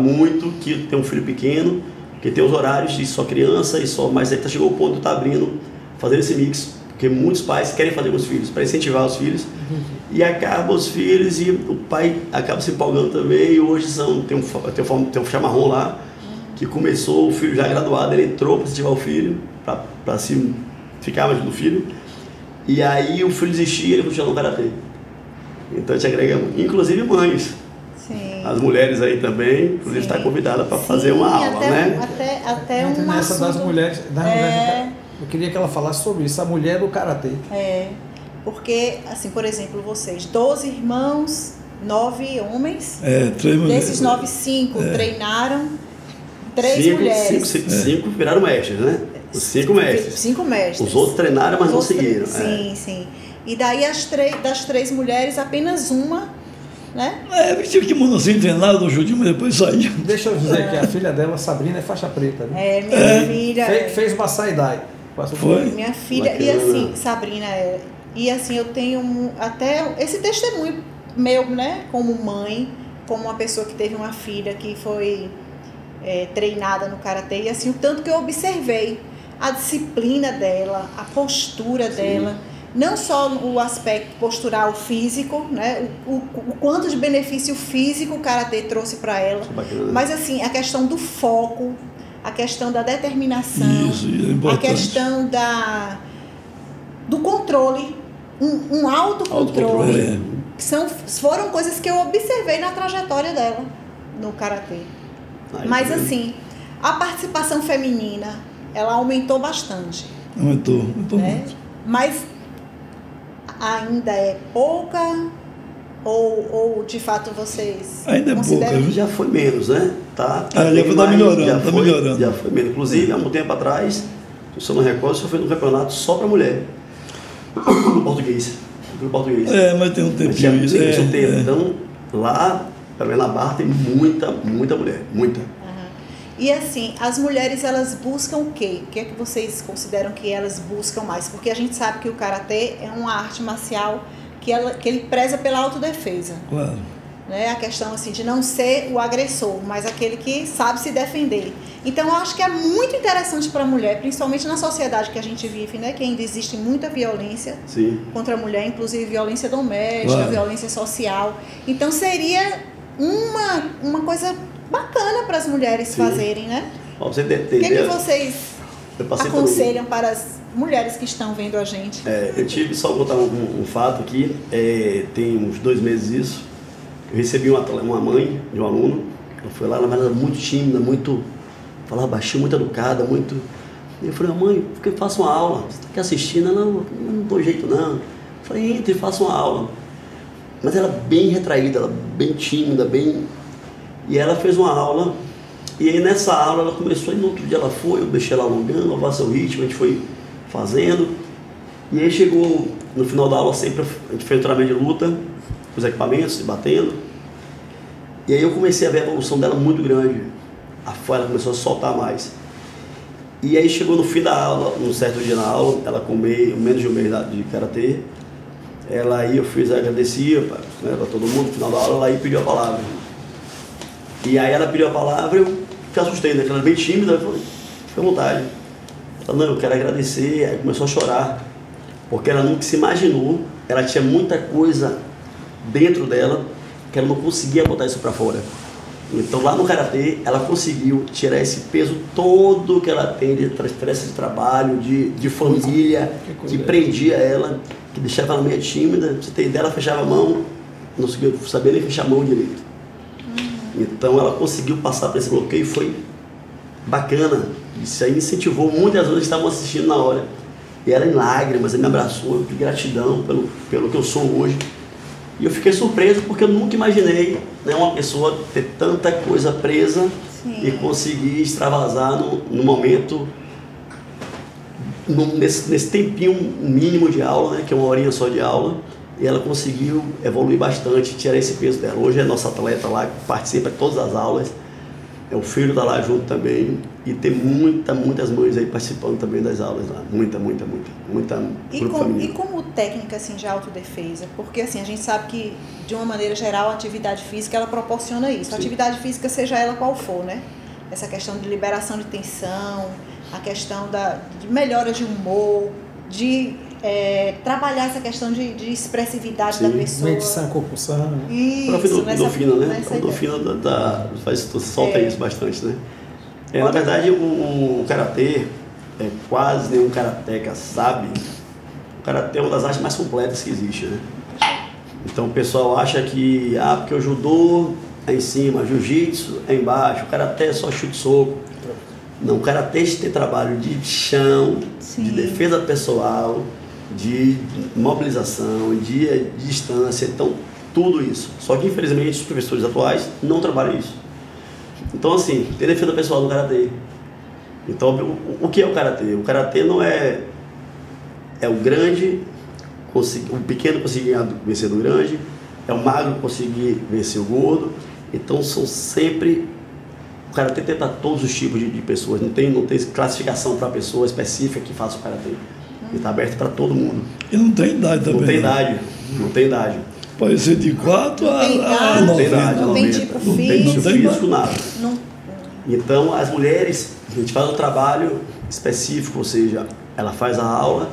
que tem um filho pequeno, que tem os horários de só criança e só, mas aí chegou o ponto de estar abrindo, fazendo esse mix. Porque muitos pais querem fazer com os filhos, para incentivar os filhos, e acaba os filhos, e o pai acaba se empolgando também, e hoje tem um chamarrão lá, que começou, o filho já graduado, ele entrou para incentivar o filho, para se ficar mais do filho, e aí o filho desistia e ele continuou no karatê. Então a gente agrega, inclusive mães. Sim. As mulheres aí também, inclusive está convidada para fazer uma aula, né? Até uma nessa das mulheres, eu queria que ela falasse sobre isso, a mulher do karatê. Porque, assim, por exemplo, vocês, 12 irmãos, 9 homens. 3 mulheres. Desses 9, 5 treinaram, 3 mulheres. 5 viraram mestres, né? Os 5 mestres. 5 mestres. Os outros treinaram, mas não seguiram. Sim, sim. E daí das 3 mulheres, apenas uma, né? Tive que monozinho treinar no judinho, mas depois saía. Deixa eu dizer que a filha dela, Sabrina, é faixa preta. Né? Minha filha. Fez uma Saidai. Foi? Minha filha. Bacana. E assim, Sabrina E assim, eu tenho até esse testemunho meu, né? Como mãe, como uma pessoa que teve uma filha que foi treinada no karatê. E assim, o tanto que eu observei a disciplina dela, a postura dela. Não só o aspecto postural físico, né? O quanto de benefício físico o karatê trouxe para ela, mas assim, a questão do foco, a questão da determinação, a questão do controle, um autocontrole, foram coisas que eu observei na trajetória dela no karatê. Mas assim, a participação feminina, ela aumentou bastante. Aumentou muito. Mas ainda é pouca ou de fato vocês ainda consideram? É pouca, já foi menos, né? Tá melhorando. Já foi menos. Inclusive, há um tempo atrás, se eu não recordo, só foi um campeonato só para mulher. No português. Mas tem um tempinho isso. Então, lá, pelo menos na Barra, tem muita mulher. Muita. E assim, as mulheres, elas buscam o quê? O que é que vocês consideram que elas buscam mais? Porque a gente sabe que o karatê é uma arte marcial que ele preza pela autodefesa. Claro. Né? A questão assim, de não ser o agressor, mas aquele que sabe se defender. Então, eu acho que é muito interessante para a mulher, principalmente na sociedade que a gente vive, né? Que ainda existe muita violência contra a mulher, inclusive violência doméstica, violência social. Então, seria uma coisa bacana para as mulheres fazerem, né? Você o que vocês aconselham para as mulheres que estão vendo a gente? Eu tive, só contar um fato aqui, tem uns 2 meses isso, eu recebi uma mãe de um aluno, ela foi lá, ela era muito tímida, falava baixinho, muito educada, E eu falei, mãe, por que eu faço uma aula? Você está aqui assistindo? Ela, não dou jeito não. Eu falei, entre e faça uma aula. Mas ela bem retraída, ela bem tímida, E ela fez uma aula, e aí nessa aula ela começou, e no outro dia ela foi, eu deixei ela alongando, levar seu ritmo, a gente foi fazendo, e aí chegou no final da aula, sempre a gente fez o treinamento de luta, com os equipamentos, se batendo, e aí eu comecei a ver a evolução dela muito grande, ela começou a soltar mais, e aí chegou no fim da aula, num certo dia na aula, ela com menos de um mês de karatê, ela aí eu agradecia para todo mundo, no final da aula ela aí pediu a palavra. E aí ela pediu a palavra, eu me assustei, né? Ela era bem tímida, eu falei, fica à vontade. Ela, não, eu quero agradecer, aí começou a chorar, porque ela nunca se imaginou, ela tinha muita coisa dentro dela, que ela não conseguia botar isso para fora. Então lá no karatê, ela conseguiu tirar esse peso todo que ela tem de estresse de trabalho, de família, que prendia ela, que deixava ela meio tímida. Pra você ter ideia, ela fechava a mão, não sabia nem fechar a mão direito. Então ela conseguiu passar por esse bloqueio e foi bacana. Isso aí incentivou muitas pessoas que estavam assistindo na hora. E ela em lágrimas, ela me abraçou, de gratidão pelo que eu sou hoje. E eu fiquei surpreso porque eu nunca imaginei, né, uma pessoa ter tanta coisa presa e conseguir extravasar no momento, nesse tempinho mínimo de aula, né, que é 1 horinha só de aula. E ela conseguiu evoluir bastante, tirar esse peso dela. Hoje é nossa atleta lá, que participa de todas as aulas. O filho está lá junto também. E tem muitas mães aí participando também das aulas lá. Muita grupo feminino. E como técnica assim, de autodefesa? Porque assim, a gente sabe que, de uma maneira geral, a atividade física ela proporciona isso. A atividade física, seja ela qual for, né? Essa questão de liberação de tensão, a questão de melhora de humor, de trabalhar essa questão de expressividade da pessoa. Medição, compulsão. Isso, endorfina, né? A endorfina solta isso bastante, né? Na verdade, o karatê, quase nenhum karateca sabe, o karatê é uma das artes mais completas que existe, né? Então o pessoal acha que, porque o judô é em cima, jiu-jitsu é embaixo, o karatê é só chute e soco. Não, o karatê tem trabalho de chão, de defesa pessoal, de mobilização, de distância, então tudo isso. Só que infelizmente os professores atuais não trabalham isso. Então assim, tem defesa pessoal do Karatê. Então o que é o Karatê? O Karatê não é o grande, o pequeno conseguir vencer do grande, é o magro conseguir vencer o gordo. Então são sempre, o Karatê tem para todos os tipos de pessoas, não tem classificação para pessoa específica que faça o Karatê. Ele está aberto para todo mundo. E não tem idade também. Não tem idade, não tem idade. Pode ser de 4 a 90. Não tem idade, não tem tipo físico, nada. Então as mulheres, a gente faz um trabalho específico, ou seja, ela faz a aula,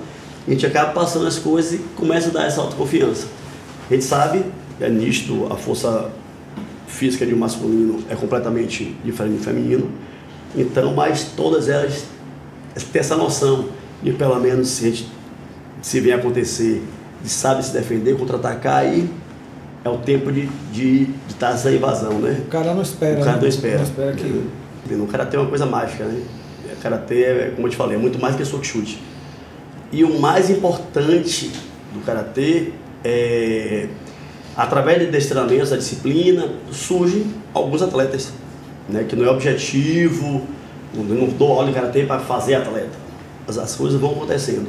a gente acaba passando as coisas e começa a dar essa autoconfiança. A gente sabe, é nítido, a força física de um masculino é completamente diferente do feminino, então, mas todas elas têm essa noção de pelo menos se vem acontecer, de sabe se defender, contra-atacar, e é o tempo de estar essa invasão, né? O cara não espera. O cara não espera. Não espera que... O Karatê é uma coisa mágica, né? O Karatê, como eu te falei, é muito mais que soco chute. E o mais importante do Karatê é, através de treinamentos, da disciplina, surgem alguns atletas, né? Que não é objetivo, não dou aula de Karatê para fazer atleta. As coisas vão acontecendo.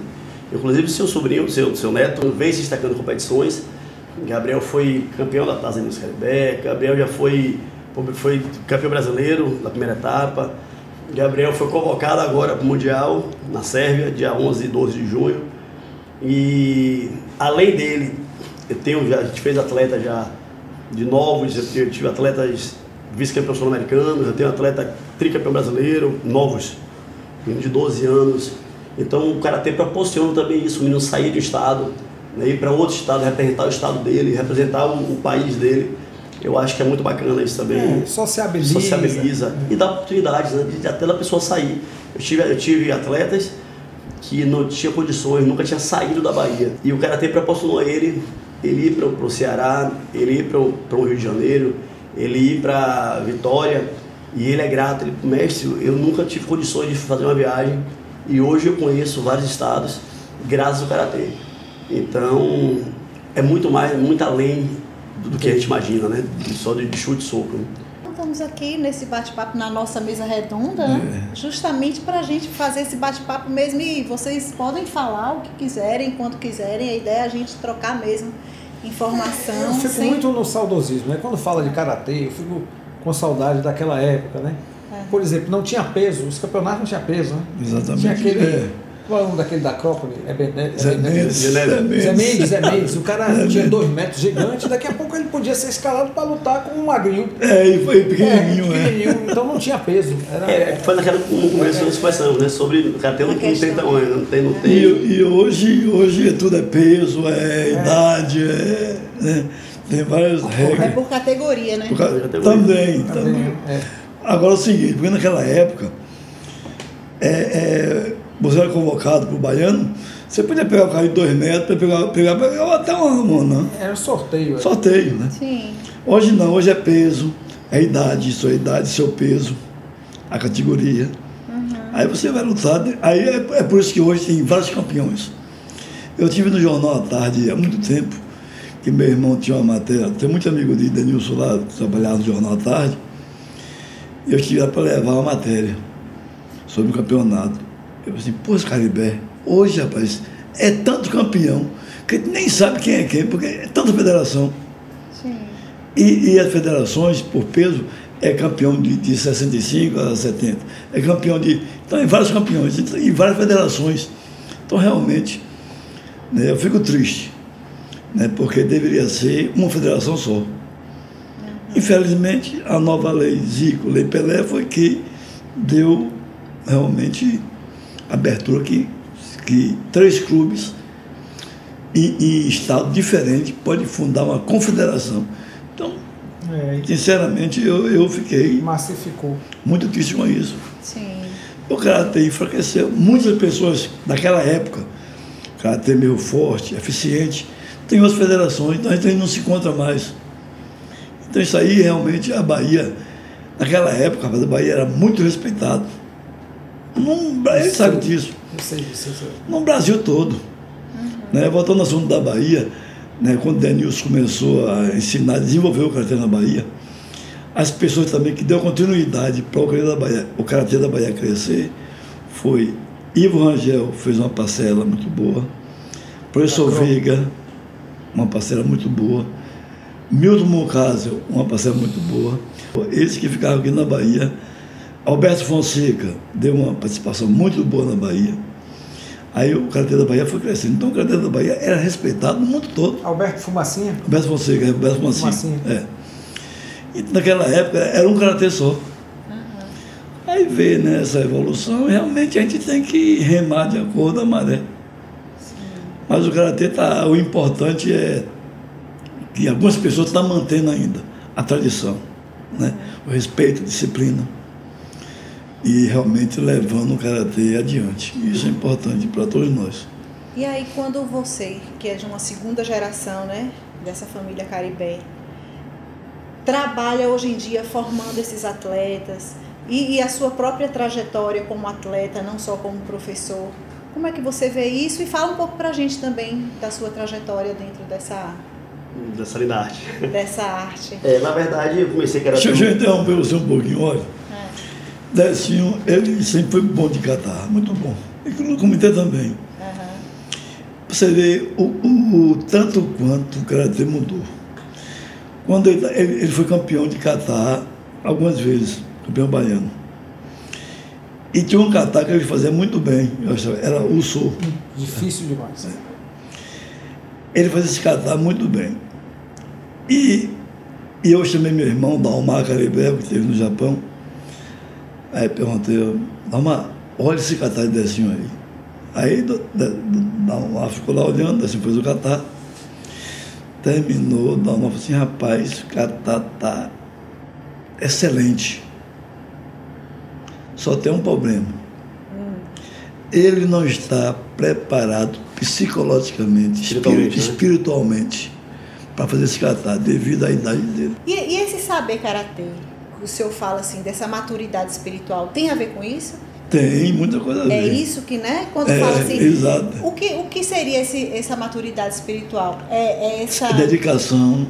Inclusive seu sobrinho, seu neto, vem se destacando em competições. Gabriel foi campeão da Taça Denilson Caribé, Gabriel já foi campeão brasileiro na primeira etapa. Gabriel foi convocado agora para o Mundial na Sérvia, dia 11 e 12 de junho. E além dele, a gente fez atleta já de novos, eu tive atletas vice-campeão sul-americano, já tenho atleta tricampeão brasileiro, novos, de 12 anos. Então o Karatê proporciona também isso, o menino sair do estado, né, ir para outro estado, representar o estado dele, representar o país dele. Eu acho que é muito bacana isso também. Sociabiliza. E dá oportunidades, né, de até da pessoa sair. Eu tive atletas que não tinham condições, nunca tinha saído da Bahia. E o Karatê proporcionou ele ir para o Ceará, ele ir para o Rio de Janeiro, ele ir para Vitória. E ele é grato, ele, mestre, eu nunca tive condições de fazer uma viagem. E hoje eu conheço vários estados graças ao Karatê. Então, é muito além do que a gente imagina, né? Só de chute e soco. Né? Estamos aqui nesse bate-papo na nossa mesa redonda, né? Justamente para a gente fazer esse bate-papo mesmo. E vocês podem falar o que quiserem, quando quiserem. A ideia é a gente trocar mesmo informação. Eu fico muito no saudosismo, né? Quando fala de Karatê, eu fico com saudade daquela época, né? Por exemplo, não tinha peso, os campeonatos não tinham peso, né? Exatamente. Tinha aquele, qual é o nome daquele da Acrópole? Zé Mendes. O cara tinha 2 metros, gigante, daqui a pouco ele podia ser escalado para lutar com um magrinho. E foi pequenininho, então não tinha peso. Foi naquela começo nós conversamos, né? Sobre o Karatê não tem tamanho, não tem. E hoje tudo é peso, idade, né? Tem várias regras. É por categoria, né? Também. Agora é o seguinte, porque naquela época, você era convocado para o baiano, você podia pegar o cara de 2 metros, pegar até uma mão. Era sorteio. Sorteio, né? Sim. Hoje não, hoje é peso, é idade, sua idade, seu peso, a categoria. Aí você vai lutar, aí é por isso que hoje tem vários campeões. Eu tive no Jornal à Tarde há muito tempo, que meu irmão tinha uma matéria, tem muito amigo de Denilson lá, que trabalhava no Jornal à Tarde, e eu estive lá para levar uma matéria sobre o campeonato. Eu falei assim, pô, esse Caribé, hoje, rapaz, é tanto campeão, que a gente nem sabe quem é quem, porque é tanta federação. Sim. E as federações, por peso, é campeão de 65 a 70. É campeão de... Então, em vários campeões, em várias federações. Então, realmente, né, eu fico triste, né, porque deveria ser uma federação só. Infelizmente, a nova lei Zico, lei Pelé, foi que deu realmente abertura que 3 clubes em estado diferente podem fundar uma confederação. Então, sinceramente, eu fiquei massificou. Muito triste com isso. Sim. O Karatê enfraqueceu. Muitas pessoas daquela época, o Karatê meio forte, eficiente, tem outras federações, então a gente não se encontra mais. Então isso aí realmente a Bahia, naquela época, a Bahia era muito respeitado. Ele sabe disso. Eu sei disso. No Brasil todo. Né? Voltando ao assunto da Bahia, né? Quando o Denilson começou a ensinar, desenvolver o karatê na Bahia, as pessoas também que deu continuidade para o karatê da Bahia crescer foi Ivo Rangel, fez uma parcela muito boa, professor Veiga, uma parcela muito boa, Milton Moncasio, uma parcela muito boa. Eles que ficaram aqui na Bahia, Alberto Fonseca deu uma participação muito boa na Bahia. Aí o karatê da Bahia foi crescendo. Então o karatê da Bahia era respeitado no mundo todo. Alberto Fumacinha? Alberto Fonseca, Alberto Fumacinha. É. E naquela época era um karatê só. Aí vê, né, essa evolução, realmente a gente tem que remar de acordo com a maré. Mas o karatê o importante é que algumas pessoas estão mantendo ainda a tradição, né? O respeito, a disciplina e realmente levando o karatê adiante. Isso é importante para todos nós. E aí, quando você, que é de uma segunda geração, né, dessa família Caribé, trabalha hoje em dia formando esses atletas e a sua própria trajetória como atleta, não só como professor, como é que você vê isso? E fala um pouco pra gente também da sua trajetória dentro dessa linda arte. Dessa arte. Na verdade, eu comecei que era... Deixa eu interromper você um pouquinho, olha. Decinho, ele sempre foi bom de catar, muito bom. E no comitê também. Você vê o tanto quanto o karatê mudou. Quando ele foi campeão de catar algumas vezes, campeão baiano. E tinha um catar que ele fazia muito bem, eu achava, era o Sul. Difícil demais. Ele fazia esse catar muito bem. E eu chamei meu irmão, Dalmar Caribé, que esteve no Japão. Aí perguntei, Dalmar, olha esse catar de Decinho aí. Aí Dalmar ficou lá olhando, Decinho fez o catar. Terminou, Dalmar falou assim, rapaz, o catar tá excelente. Só tem um problema. Ele não está preparado psicologicamente, espiritualmente para fazer esse karatê, devido à idade dele. E esse saber karatê, que o senhor fala assim, dessa maturidade espiritual, tem a ver com isso? Tem muita coisa a ver. É isso que, né? Quando fala assim, exato. O que seria essa maturidade espiritual? É essa... Dedicação,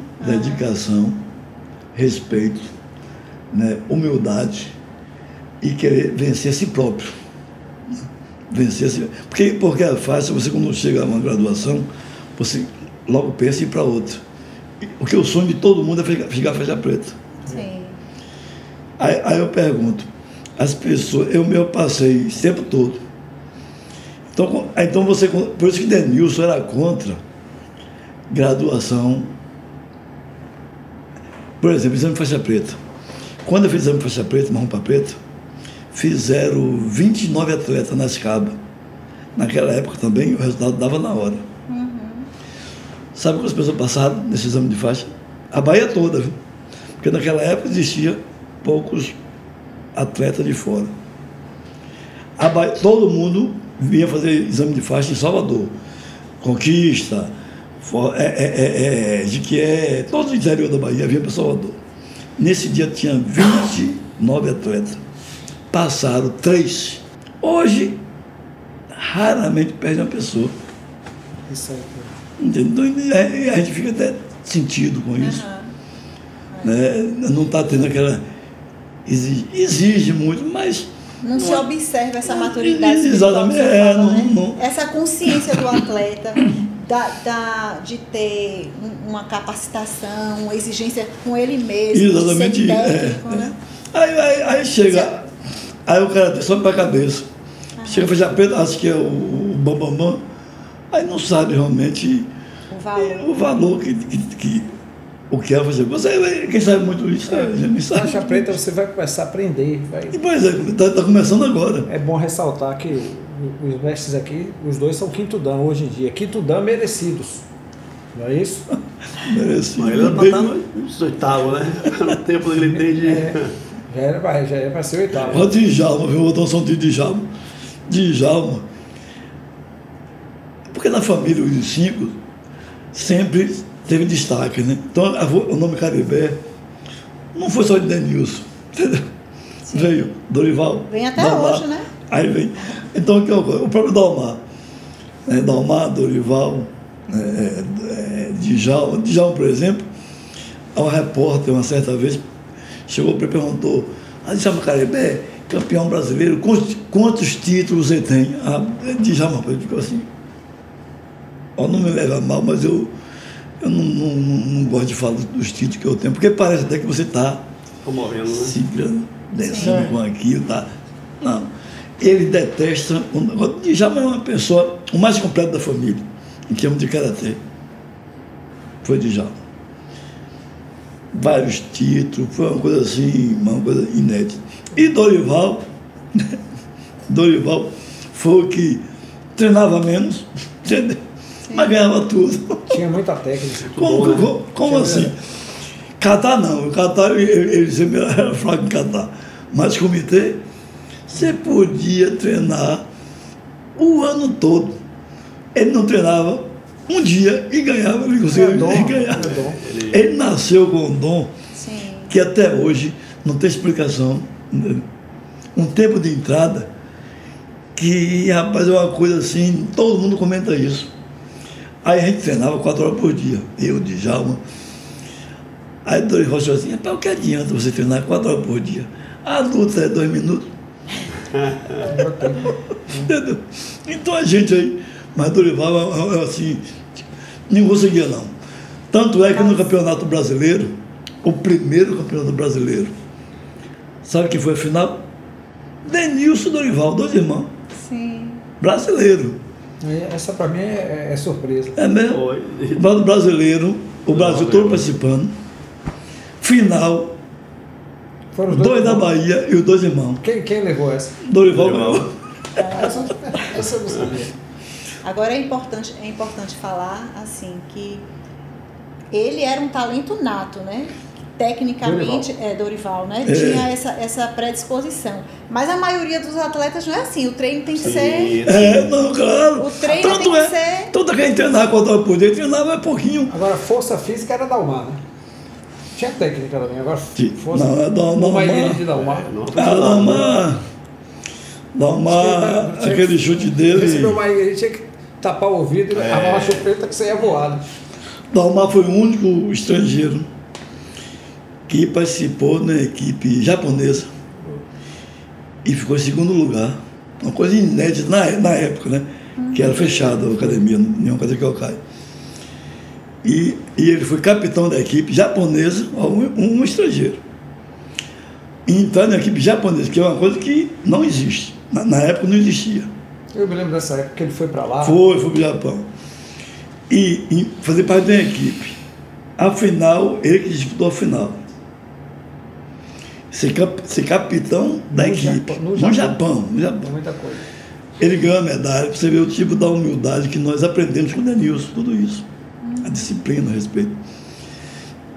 respeito, né? Humildade e querer vencer a si próprio. Porque é fácil, você quando chega a uma graduação, você logo pensa em ir para outra. Porque o sonho de todo mundo é ficar faixa preta. Sim. Aí eu pergunto, as pessoas, eu passei esse tempo todo. Então você, por isso que Denilson era contra graduação. Por exemplo, exame de faixa preta. Quando eu fiz exame de faixa preta, marrom para preto, fizeram 29 atletas na escaba. Naquela época também, o resultado dava na hora. Sabe quantas pessoas passaram nesse exame de faixa? A Bahia toda, viu? Porque naquela época existia poucos atletas de fora. Todo mundo vinha fazer exame de faixa em Salvador. Conquista, Jiquié, todo o interior da Bahia vinha para Salvador. Nesse dia tinha 29 atletas. Passaram 3. Hoje, raramente perde uma pessoa. Isso aí. Então, a gente fica até sentido com isso. Né? Não está tendo aquela... Exige muito, mas... Não se observa essa maturidade espiritual. Exatamente. Essa consciência do atleta, de ter uma capacitação, uma exigência com ele mesmo, exatamente, de ser técnico, né? Aí chega... Aí o cara sobe para a cabeça. Chega a faixa preta, acha que é o bambambam. Aí não sabe realmente o valor que o que é fazer. Você, quem sabe muito isso, sabe. Faixa preta você vai começar a aprender. E, pois é, está começando agora. É bom ressaltar que os mestres aqui, os dois são quinto dan hoje em dia. Quinto dan merecidos. Não é isso? Merecido. Mas ele está nos oitavos, né? No tempo que ele tem de... Já era para ser oitavo. Olha o Djalma, viu? Vou dar um som de Djalma. Djalma. Porque na família, os 5 sempre teve destaque, né? Então, o nome Caribé não foi só de Denilson. Veio Dorival. Vem até Dalmar. hoje, né? Aí vem. Então, o próprio Dalmar. Dalmar, Dorival, Djalma, por exemplo, um repórter, uma certa vez, chegou para e perguntou: Djalma Caribé, campeão brasileiro, quantos títulos você tem? Djalma, ele ficou assim, não me leva mal, mas eu não gosto de falar dos títulos que eu tenho, porque parece até que você está se descendo com aquilo, tá? Não. Ele detesta. O Djalma é uma pessoa, o mais completo da família, em termos de karatê. Foi Djalma. Vários títulos, foi uma coisa assim, uma coisa inédita. E Dorival foi o que treinava menos, entendeu? Mas ganhava tudo. Tinha muita técnica. Como assim? Catar não. O Catar, ele sempre era fraco em Catar. Mas comitê, você podia treinar o ano todo. Ele não treinava um dia e ganhava. Ele conseguia ganhar. Ele nasceu com um dom que até hoje não tem explicação. Um tempo de entrada que, rapaz, é uma coisa assim, todo mundo comenta isso. Aí a gente treinava 4 horas por dia, eu, Djalma. Aí Dorival falou assim: o que adianta você treinar 4 horas por dia? A luta é 2 minutos. Entendeu? Então a gente aí, mas Dorival assim, não conseguia não. Tanto é que no Campeonato Brasileiro, o primeiro Campeonato Brasileiro, sabe que foi a final? Denilson e Dorival, 2 irmãos. Sim. Brasileiro. Essa para mim é surpresa. É mesmo? O brasileiro, o Brasil todo participando. Final. Foram os 2 da Bahia e os 2 irmãos. Quem levou essa? Dorival ganhou. Essa eu não sabia. Agora é importante falar assim que ele era um talento nato, né? Tecnicamente, Dorival, né? Tinha essa predisposição. Mas a maioria dos atletas não é assim. O treino tem que ser... não, claro. O treino tem que ser... Todo quem treinava 4 horas por dia, treinava pouquinho. Agora, força física era Dalmar, né? Tinha técnica também. Agora, força... Não, é Dalmar. De Dalmar. Dalmar, aquele chute dele... Esse meu marido, ele tinha que tapar o ouvido e armar uma chupeta que saía voado. Dalmar foi o único estrangeiro que participou na equipe japonesa e ficou em 2º lugar. Uma coisa inédita na época, né? Que era fechada a academia, nenhuma coisa que eu caio. E ele foi capitão da equipe japonesa, um estrangeiro. E entrar na equipe japonesa, que é uma coisa que não existe. Na época não existia. Eu me lembro dessa época que ele foi para lá. Foi para o Japão. E fazer parte da equipe. Afinal, ele que disputou a final. Ser capitão da equipe. No Japão. Muita coisa. Ele ganhou a medalha, para você ver o tipo da humildade que nós aprendemos com o Denilson, tudo isso. A disciplina, o respeito.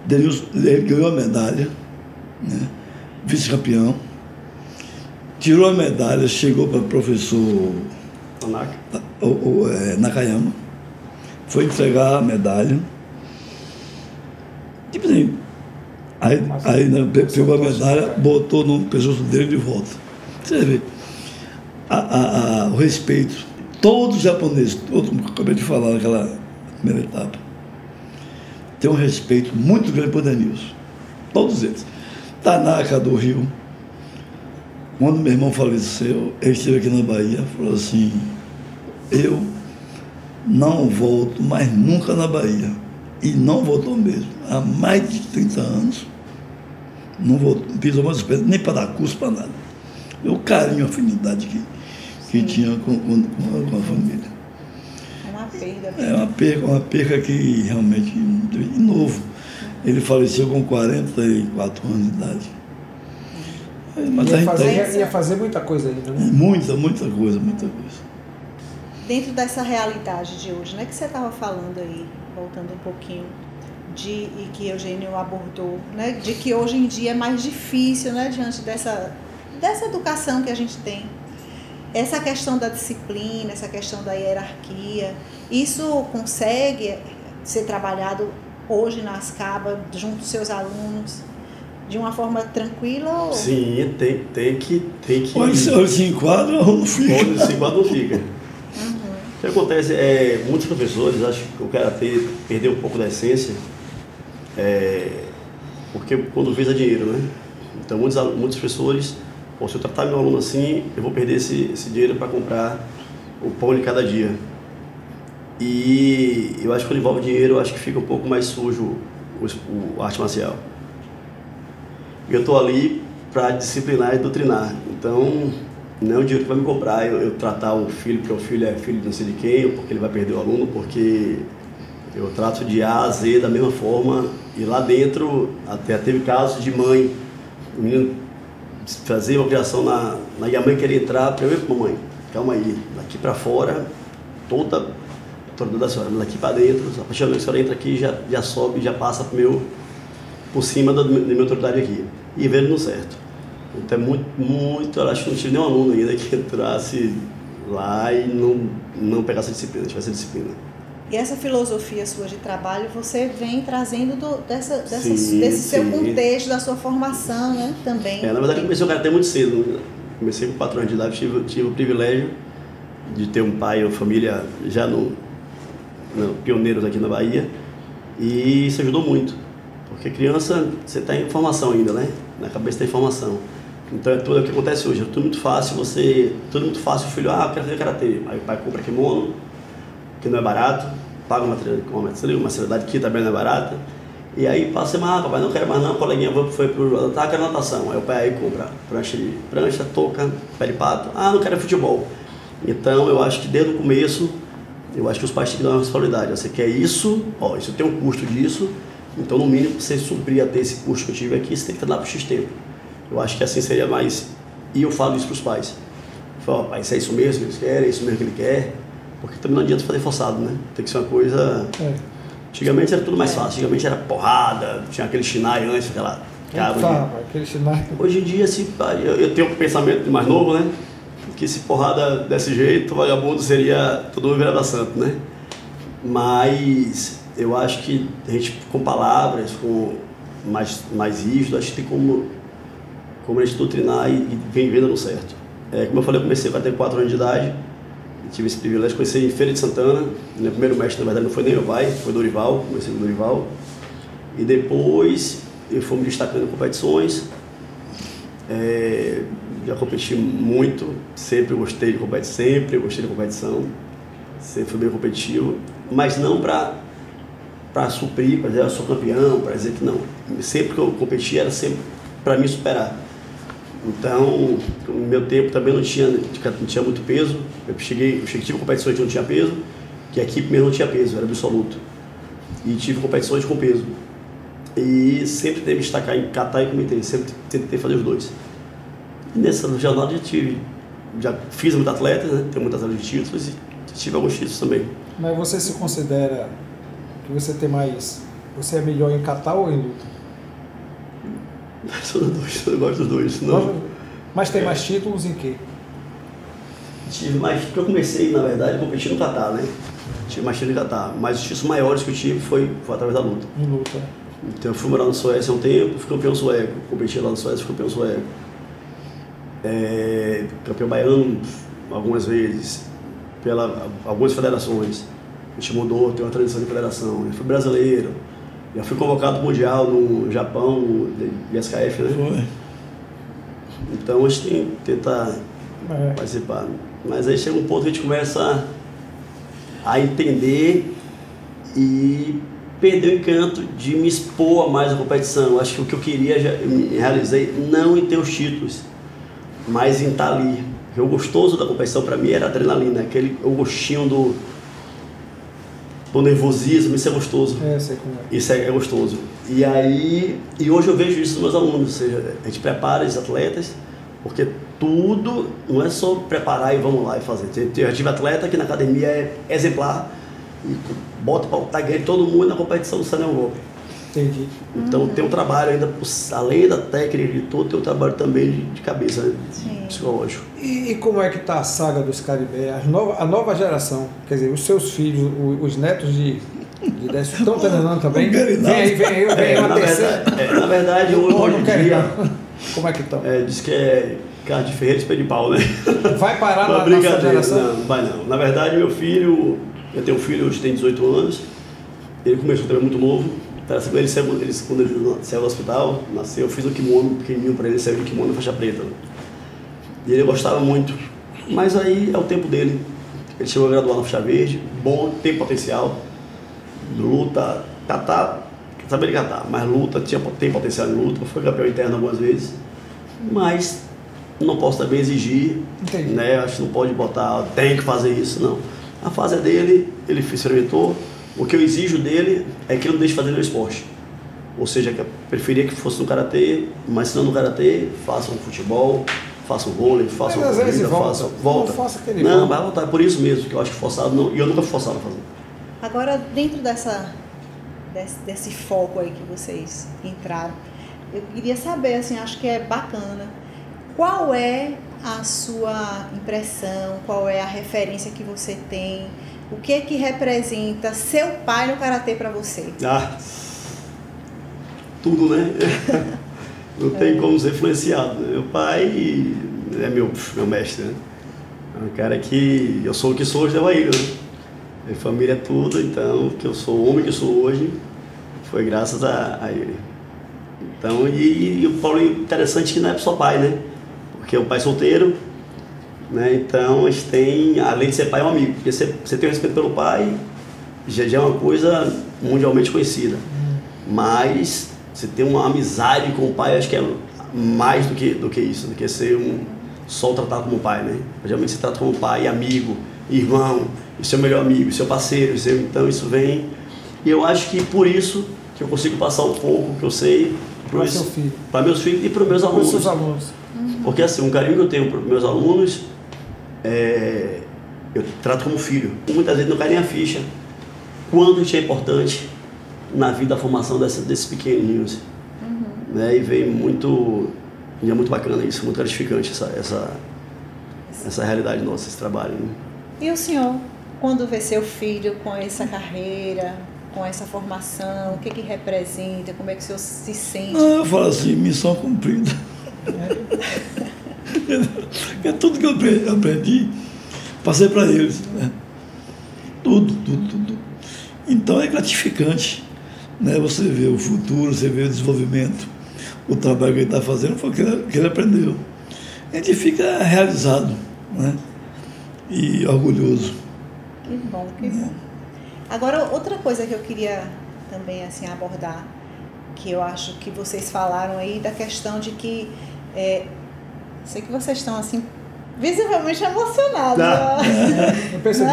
Denilson, ele ganhou a medalha, né? Vice-campeão. Tirou a medalha, chegou para o professor Nakayama. Foi entregar a medalha. Tipo assim. Aí pegou a medalha, botou no pescoço dele de volta. Você vê o respeito. Todos os japoneses, todos, como eu acabei de falar naquela primeira etapa, tem um respeito muito grande por Denilson. Todos eles. Tanaka do Rio. Quando meu irmão faleceu, ele esteve aqui na Bahia, falou assim: eu não volto mais nunca na Bahia. E não voltou mesmo. Há mais de 30 anos. Não voltou, não pisou mais os pés, nem para dar curso, para nada. O carinho, a afinidade que tinha com a família. É uma perda. É uma perca que realmente, de novo. Ele faleceu com 44 anos de idade. Mas ia fazer muita coisa ainda, né? Muita coisa. Dentro dessa realidade de hoje, né, que você estava falando aí, voltando um pouquinho, e que Eugênio abordou, né, de que hoje em dia é mais difícil, né, diante dessa educação que a gente tem. Essa questão da disciplina, essa questão da hierarquia, isso consegue ser trabalhado hoje na Ascaba, junto dos seus alunos, de uma forma tranquila? Ou... Sim, tem que... Ou ele se enquadra ou não fica. Ou ele se enquadra ou não fica. que acontece é, muitos professores acham que o karatê perdeu um pouco da essência, porque quando visa dinheiro, né? Então muitos professores, pô, se eu tratar meu aluno assim, eu vou perder esse dinheiro para comprar o pão de cada dia. E eu acho que quando envolve dinheiro, eu acho que fica um pouco mais sujo a arte marcial. E eu estou ali para disciplinar e doutrinar. Então, não é o dinheiro que vai me comprar eu tratar um filho, porque o filho é filho de não sei de quem, ou porque ele vai perder o aluno, porque eu trato de A a Z da mesma forma. E lá dentro, até teve casos de mãe, o menino fazer uma criação e a mãe queria entrar, para eu ir, mamãe, calma aí, daqui para fora, toda da senhora, mas daqui para dentro, a partir do momento que a senhora entra aqui, já sobe, já passa por cima da minha autoridade aqui. E vendo no certo. Então é muito, eu acho que não tive nenhum aluno ainda que entrasse lá e não pegasse a disciplina, tivesse a disciplina. E essa filosofia sua de trabalho, você vem trazendo desse seu contexto, da sua formação, né, também. Na verdade, eu comecei o karatê muito cedo. Comecei com 4 anos de idade, tive o privilégio de ter um pai e uma família já pioneiros aqui na Bahia, e isso ajudou muito, porque criança, você está em formação ainda, né? Na cabeça tem informação. Então é tudo o que acontece hoje, é tudo muito fácil, o filho, eu quero fazer karatê, aí o pai compra kimono, que não é barato, paga uma mensalidade que também não é barata, e aí passa papai, não quero mais não, coleguinha, quero natação, aí o pai aí compra prancha, touca, pé de pato, não quero futebol. Então eu acho que desde o começo, eu acho que os pais têm que dar uma responsabilidade. Você quer isso, isso tem um custo disso, então no mínimo você suprir até esse custo que eu tive aqui, você tem que dar por X tempo. Eu acho que assim seria mais. E eu falo isso para os pais. Eu falo, pai, isso é isso mesmo que eles querem, é isso mesmo que ele quer, porque também não adianta fazer forçado, né? Tem que ser uma coisa. Antigamente era tudo mais fácil, antigamente era porrada, tinha aquele Shinai antes, aquele Shinai. Hoje em dia, assim, eu tenho um pensamento mais novo, né? Que se porrada desse jeito, o vagabundo seria todo mundo virado a santo, né? Mas eu acho que a gente, com palavras, com mais rígido, acho que tem como a gente doutrinar e vem vendo no certo. Como eu falei, eu comecei a ter 4 anos de idade, tive esse privilégio de conhecer em Feira de Santana. Meu primeiro mestre, na verdade, não foi nem meu pai, foi Dorival, comecei com Dorival. E depois eu fui me destacando em competições. Já competi muito, sempre gostei de competição, sempre fui bem competitivo, mas não para suprir, para dizer eu sou campeão, para dizer que não. Sempre que eu competi era sempre para me superar. Então, no meu tempo também não tinha muito peso. Eu tive competições que não tinha peso, que a equipe mesmo não tinha peso, era absoluto. E tive competições com peso. E sempre teve que destacar em kata e comitê, sempre tentei fazer os dois. E nessa jornada já fiz muitos atletas, né? Tenho muitos atletas de títulos e tive alguns títulos também. Mas você se considera que você é melhor em kata ou em luta? Sou dos dois, eu gosto dos dois. Não. Mas tem mais títulos em quê? Tive mais, porque eu comecei, na verdade, a competir no kata, né? Tive mais títulos em kata, mas os títulos maiores que eu tive foi através da luta. Em luta. Então eu fui morar na Suécia há um tempo, fui campeão sueco, competi lá na Suécia, fui campeão sueco. Campeão baiano algumas vezes, algumas federações. A gente mudou, tem uma tradição de federação. Eu fui brasileiro, já fui convocado para o Mundial no Japão, de SKF, né? Foi. Então a gente tem que tentar participar. Mas aí chega um ponto que a gente começa a entender e perder o encanto de me expor a mais a competição. Acho que o que eu queria, já me realizei, não em ter os títulos, mas em estar ali. Porque o gostoso da competição para mim era a adrenalina, o gostinho do nervosismo, isso é gostoso. Sei como é. Isso é gostoso. E hoje eu vejo isso nos meus alunos, ou seja, a gente prepara os atletas, porque tudo não é só preparar e vamos lá e fazer. Eu já tive atleta que na academia é exemplar, e bota para lutar, ganha todo mundo na competição do Sanel Golpe. Entendi. Então tem um trabalho ainda, além da técnica e tudo, tem um trabalho também de cabeça, né? Psicológico. E como é que está a saga dos Caribé? A nova geração, quer dizer, os seus filhos, os netos de estão treinando também? Vem aí, uma terceira. Na verdade, hoje em dia, Como é que estão? Diz que é carne de ferreiro e espelho de pau, né? Vai parar Uma na brincadeira. sua geração? Não vai não. Na verdade, meu filho, eu tenho um filho hoje tem 18 anos, ele começou também muito novo. Quando ele saiu do hospital, nasceu, eu fiz um kimono pequenininho para ele, saiu de kimono e faixa preta. E ele gostava muito. Mas aí é o tempo dele. Ele chegou a graduar na faixa verde, bom, tem potencial, luta, catar, saber ele catar, mas luta, tem potencial em luta, foi campeão interno algumas vezes, mas não posso também exigir, né? Acho que não pode botar, tem que fazer isso, não. A fase é dele, ele experimentou, o que eu exijo dele é que ele não deixe de fazer meu esporte. Ou seja, que eu preferia que fosse no karatê, mas se não no karatê, faça um futebol, faça um vôlei, faça uma corrida, volta. Não, vai voltar, é por isso mesmo que eu acho que forçado não, e eu nunca fui forçado a fazer. Agora, dentro desse foco aí que vocês entraram, eu queria saber, assim, acho que é bacana, qual é a sua impressão, qual é a referência que você tem, o que é que representa seu pai no karatê para você? Tudo, né? Não tem como ser influenciado. Meu pai é meu mestre, né? É um cara que eu sou o que sou hoje, devo a ele, né? Minha família é tudo, então, que eu sou o homem que eu sou hoje, foi graças a ele. Então, e o Paulo, interessante que não é só pai, né? Porque é um pai solteiro, né? Então, a gente tem, além de ser pai, é um amigo. Porque você tem respeito pelo pai, já é uma coisa mundialmente conhecida. Mas você tem uma amizade com o pai, acho que é mais do que isso, do que ser só tratado como pai, né? Geralmente se trata como pai, amigo, irmão, seu melhor amigo, seu parceiro, então isso vem. E eu acho que por isso que eu consigo passar um pouco que eu sei para meus filhos e para os meus alunos. Para os seus alunos. Porque assim, um carinho que eu tenho para os meus alunos, eu trato como filho. Muitas vezes não cai nem a ficha. Quanto isso é importante na vida da formação desses pequenininhos. Né? E veio muito bacana isso, muito gratificante essa realidade nossa, esse trabalho. Né? E o senhor, quando vê seu filho com essa carreira, com essa formação, o que representa, como é que o senhor se sente? Eu falo assim, missão cumprida. É tudo que eu aprendi, passei para eles. Né? Tudo. Então é gratificante, né? Você vê o futuro, você vê o desenvolvimento, o trabalho que ele está fazendo foi o que ele aprendeu. A gente fica realizado, né? E orgulhoso. Que bom. Agora, outra coisa que eu queria também assim, abordar, que eu acho que vocês falaram aí, da questão de que, sei que vocês estão assim, visivelmente emocionados. Eu percebi.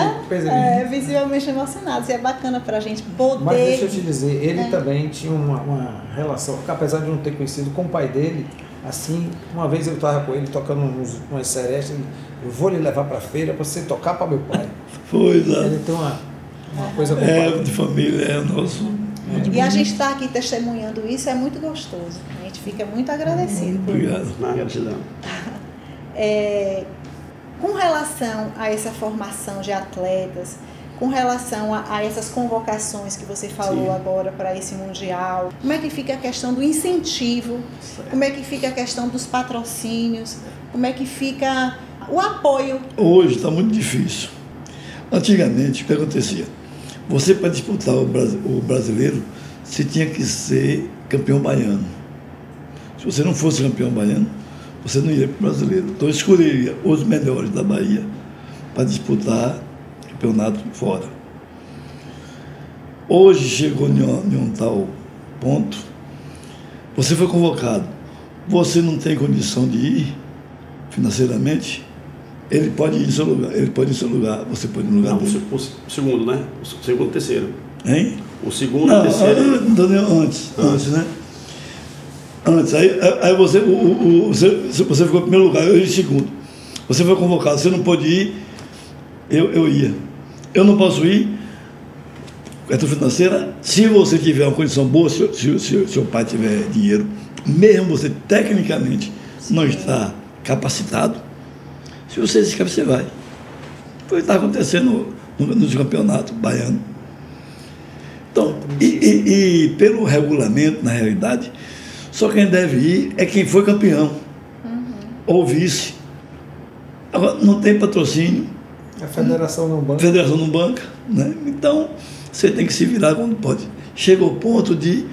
Visivelmente emocionados, e é bacana pra gente poder... Mas deixa eu te dizer, ele também tinha uma relação, apesar de não ter conhecido com o pai dele, assim, uma vez eu estava com ele tocando umas serestas, eu vou lhe levar para a feira para você tocar para meu pai. Foi, né? Ele tem uma coisa com o pai. De família, é nosso. E a gente está aqui testemunhando isso, é muito gostoso. A gente fica muito agradecido. Obrigado. Gratidão. Com relação a essa formação de atletas, com relação a essas convocações que você falou agora para esse Mundial, como é que fica a questão do incentivo? Como é que fica a questão dos patrocínios? Como é que fica o apoio? Hoje está muito difícil. Antigamente, o que acontecia? Você, para disputar o brasileiro, você tinha que ser campeão baiano. Se você não fosse campeão baiano, você não ia para o brasileiro. Então, eu escolheria os melhores da Bahia para disputar campeonato fora. Hoje chegou em um tal ponto, você foi convocado, você não tem condição de ir financeiramente, ele pode ir em seu lugar, você pode ir no lugar dele. O segundo, né? O segundo e o terceiro. Hein? O segundo e o terceiro. Antes, né? Antes, aí você ficou em primeiro lugar, eu em segundo. Você foi convocado, você não pôde ir, eu ia. Eu não posso ir, questão financeira, se você tiver uma condição boa, se seu pai tiver dinheiro, mesmo você tecnicamente não está capacitado, se você se inscreve, você vai. Foi o que está acontecendo nos campeonatos baianos. Então, e pelo regulamento, na realidade, Só quem deve ir é quem foi campeão, ou vice. Agora, não tem patrocínio. A federação não banca. A federação não banca, né? Então, você tem que se virar quando pode. Chega ao ponto de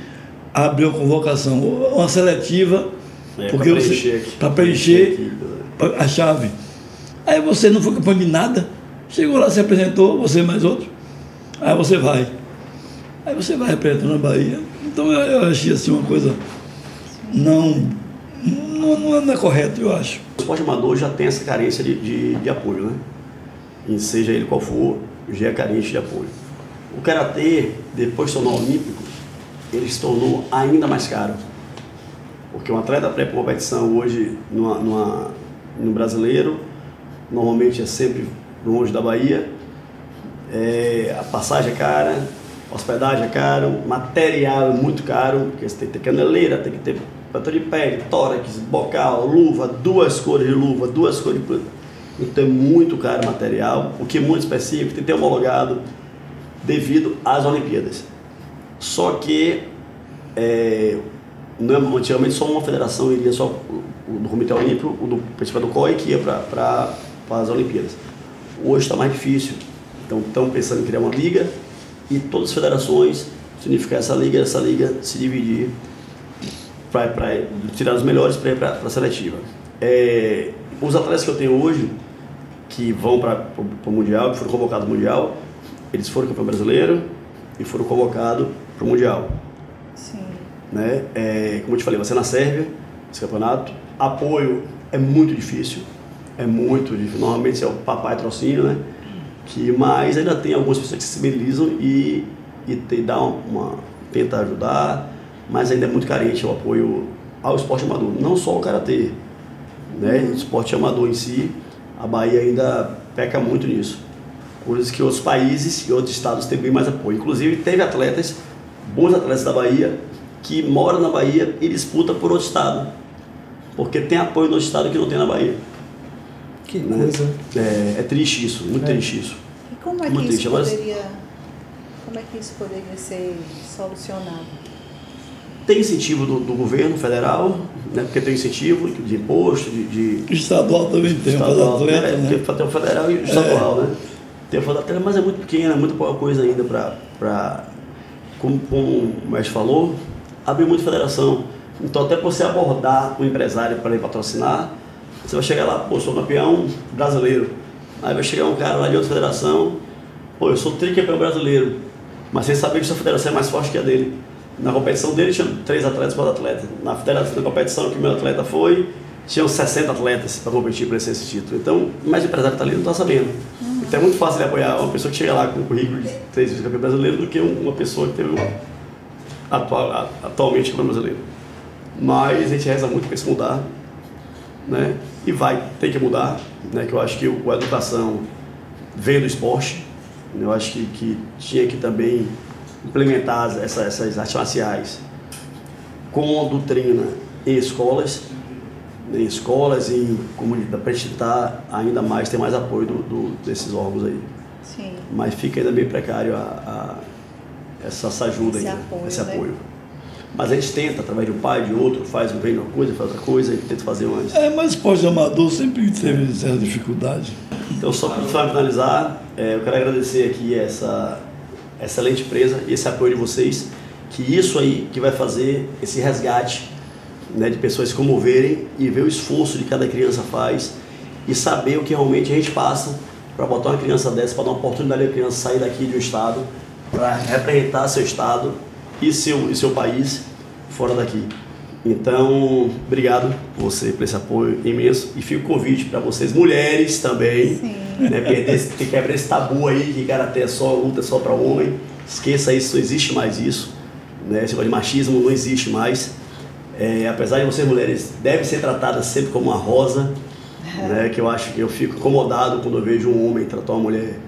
abrir uma convocação, uma seletiva, para preencher a chave. Aí você não foi campeão de nada, chegou lá, se apresentou, você mais outro, aí você vai. Aí você vai representando a Bahia. Então eu achei assim uma coisa não é correto, eu acho. O esporte amador já tem essa carência de apoio, né? E seja ele qual for, já é carente de apoio. O karatê, depois de tornar olímpico, ele se tornou ainda mais caro. Porque um atleta pré-competição hoje no brasileiro, normalmente é sempre longe da Bahia, a passagem é cara, a hospedagem é caro, material é muito caro, porque você tem que ter caneleira, tem que ter protetor de pele, tórax, bocal, luva, 2 cores de luva, 2 cores de... Então é muito caro o material, o que é muito específico, tem que ter homologado devido às Olimpíadas. Só que antigamente só uma federação iria, só o do Comitê Olímpico, o do participar do COI, que ia para as Olimpíadas. Hoje está mais difícil, então estão pensando em criar uma liga e todas as federações significar essa liga se dividir para tirar os melhores para ir para a seletiva. Os atletas que eu tenho hoje, que vão para o Mundial, que foram convocados ao Mundial, eles foram campeão brasileiro e foram convocados para o Mundial. Sim. Né? Como eu te falei, vai ser na Sérvia, esse campeonato. Apoio é muito difícil, normalmente é o papai trocínio, né? Mas ainda tem algumas pessoas que se sensibilizam e tenta ajudar, mas ainda é muito carente o apoio ao esporte amador, não só o karatê, né? O esporte amador em si, a Bahia ainda peca muito nisso, coisas que outros países e outros estados têm bem mais apoio. Inclusive teve bons atletas da Bahia que moram na Bahia e disputam por outro estado, porque tem apoio no estado que não tem na Bahia. Que coisa. É triste isso, muito triste isso. E como é que isso poderia ser solucionado? Tem incentivo do governo federal, né? Porque tem incentivo de imposto, de estadual também tem, estadual, atleta, né? Tem o federal e o estadual, né? Tem o atleta, mas é muito pequena, é muito pouca coisa ainda para como o mestre falou, abrir muita federação. Então até para você abordar um empresário para ir patrocinar, você vai chegar lá, pô, sou campeão brasileiro. Aí vai chegar um cara lá de outra federação, pô, eu sou tricampeão brasileiro, mas sem saber que sua federação é mais forte que a dele. Na competição dele tinha 3 atletas, 4 atletas. Na competição que o meu atleta foi, tinham 60 atletas para competir para esse título. Então, mais o empresário está ali, não está sabendo. Então é muito fácil ele apoiar uma pessoa que chega lá com um currículo de 3 vezes campeão brasileiro do que uma pessoa que teve atualmente campeão brasileiro. Mas a gente reza muito para isso mudar, né? E tem que mudar, né? Que eu acho que a educação veio do esporte. Eu acho que tinha que também implementar essas artes marciais com doutrina em escolas e comunidade, para a gente ainda mais, ter mais apoio desses órgãos aí. Sim. Mas fica ainda bem precário essa ajuda, esse apoio. Né? Mas a gente tenta, através de um pai, de outro, vem uma coisa, faz outra coisa, e tenta fazer antes. Mas esporte amador sempre teve certa dificuldade. Então, só para finalizar, eu quero agradecer aqui essa excelente empresa e esse apoio de vocês, que isso aí que vai fazer esse resgate, né, de pessoas se comoverem e ver o esforço que cada criança faz e saber o que realmente a gente passa para botar uma criança dessa, para dar uma oportunidade da criança sair daqui de um estado, para representar seu estado e seu país fora daqui. Então, obrigado por esse apoio imenso e fica o convite para vocês, mulheres também, né, quebrar esse tabu aí que karatê é só luta, só para homem. Esqueça isso, não existe mais isso, né? Esse negócio de machismo não existe mais. Apesar de vocês mulheres devem ser tratadas sempre como uma rosa, né? Que eu fico incomodado quando eu vejo um homem tratar uma mulher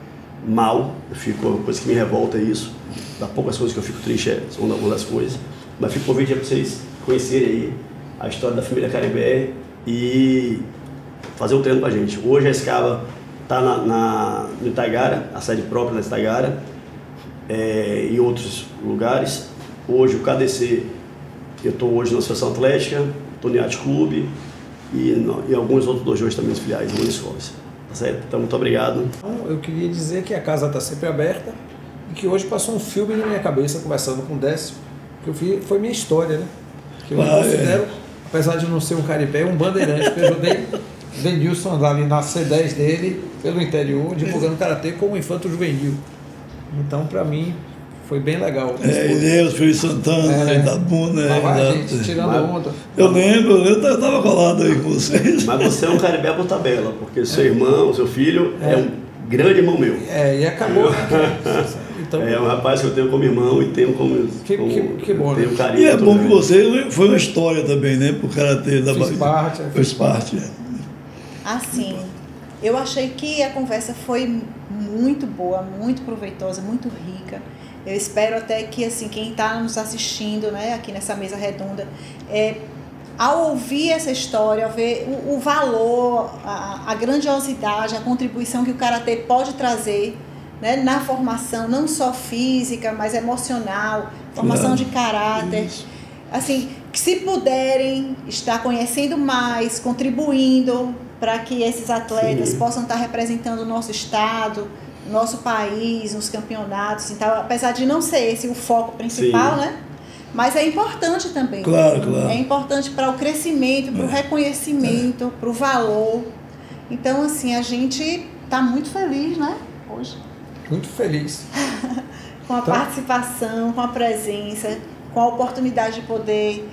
mal. Uma coisa que me revolta é isso. Da poucas coisas que eu fico triste é uma das coisas. Mas fico convite para vocês conhecerem aí a história da família Caribé e fazer um treino com a gente. Hoje a Escaba está no Itaigara, a sede própria na Itaigara, em outros lugares. Hoje o KDC Eu estou hoje na Associação Atlética, estou no Yacht Clube e alguns outros dojos também, os filiais em Escócia. Tá certo? Então, muito obrigado. Eu queria dizer que a casa está sempre aberta e que hoje passou um filme na minha cabeça, conversando com o Décio, que foi minha história, né? Que eu considero, apesar de não ser um caribé, um bandeirante, porque eu ajudei o Denilson andar ali na C10 dele, pelo interior, divulgando karatê como infanto juvenil. Então, para mim, foi bem legal. Ele, Felipe Santana, Itabuna, tirando onda. Eu lembro, eu estava colado aí com vocês. Mas você é um caribé por tabela, porque seu irmão, seu filho, é um grande irmão meu. E acabou. Então, é um rapaz que eu tenho como irmão e tenho como que bom, tenho né? carinho. E é bom que você foi uma história também, né? Pro karatê da Bahia. Fez parte. Assim, eu achei que a conversa foi muito boa, muito proveitosa, muito rica. Eu espero até que, assim, quem está nos assistindo, né, aqui nessa mesa redonda, ao ouvir essa história, ao ver o valor, a grandiosidade, a contribuição que o karatê pode trazer, né, na formação, não só física, mas emocional, formação de caráter. Isso. Assim, que se puderem estar conhecendo mais, contribuindo para que esses atletas possam estar representando o nosso estado, o nosso país, nos campeonatos. Então, apesar de não ser esse o foco principal, né? Mas é importante também. Claro, claro. É importante para o crescimento, para o reconhecimento, para o valor. Então, assim, a gente está muito feliz, né? Hoje. Muito feliz. Com a participação, com a presença, com a oportunidade de poder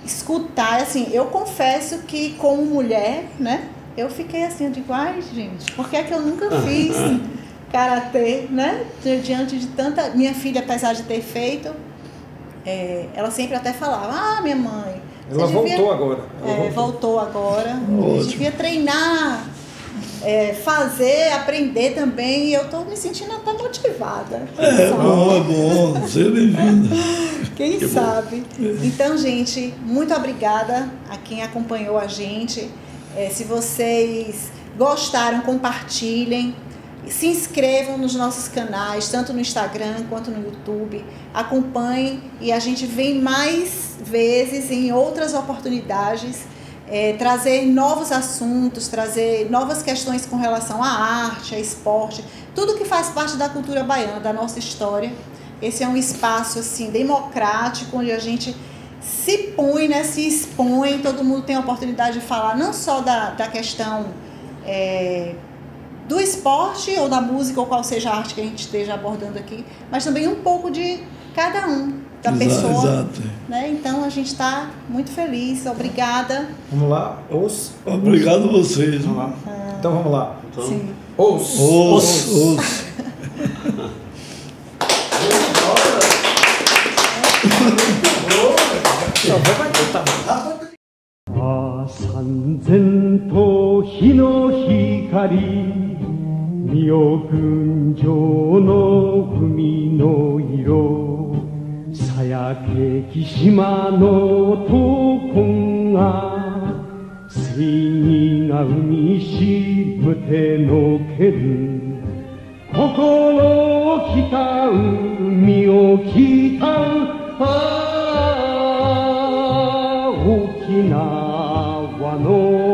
escutar. Assim, eu confesso que como mulher, né? Eu fiquei assim, eu digo, ai, gente, por que é que eu nunca fiz karatê, né? Diante de tanta... Minha filha, apesar de ter feito, ela sempre até falava, minha mãe... Ela voltou agora. Voltou agora. Você devia treinar, fazer, aprender também. E eu estou me sentindo até motivada. É bom. Seja bem-vinda. Quem sabe? Então, gente, muito obrigada a quem acompanhou a gente. Se vocês gostaram, compartilhem. Se inscrevam nos nossos canais, tanto no Instagram quanto no YouTube. Acompanhem e a gente vem mais vezes, em outras oportunidades, trazer novos assuntos, trazer novas questões com relação à arte, a esporte, tudo que faz parte da cultura baiana, da nossa história. Esse é um espaço assim, democrático, onde a gente se põe, né, se expõe, todo mundo tem a oportunidade de falar, não só da questão do esporte ou da música, ou qual seja a arte que a gente esteja abordando aqui, mas também um pouco de cada um, da pessoa. Exato. Né? Então a gente está muito feliz, obrigada. Vamos lá, Obrigado a vocês. Vamos lá. Então vamos lá. Sim. Os.三千と日の光見よ群青の海の色さやけき島の闘魂が水にが海しむてのける心をきたう海をきたう大きな輪の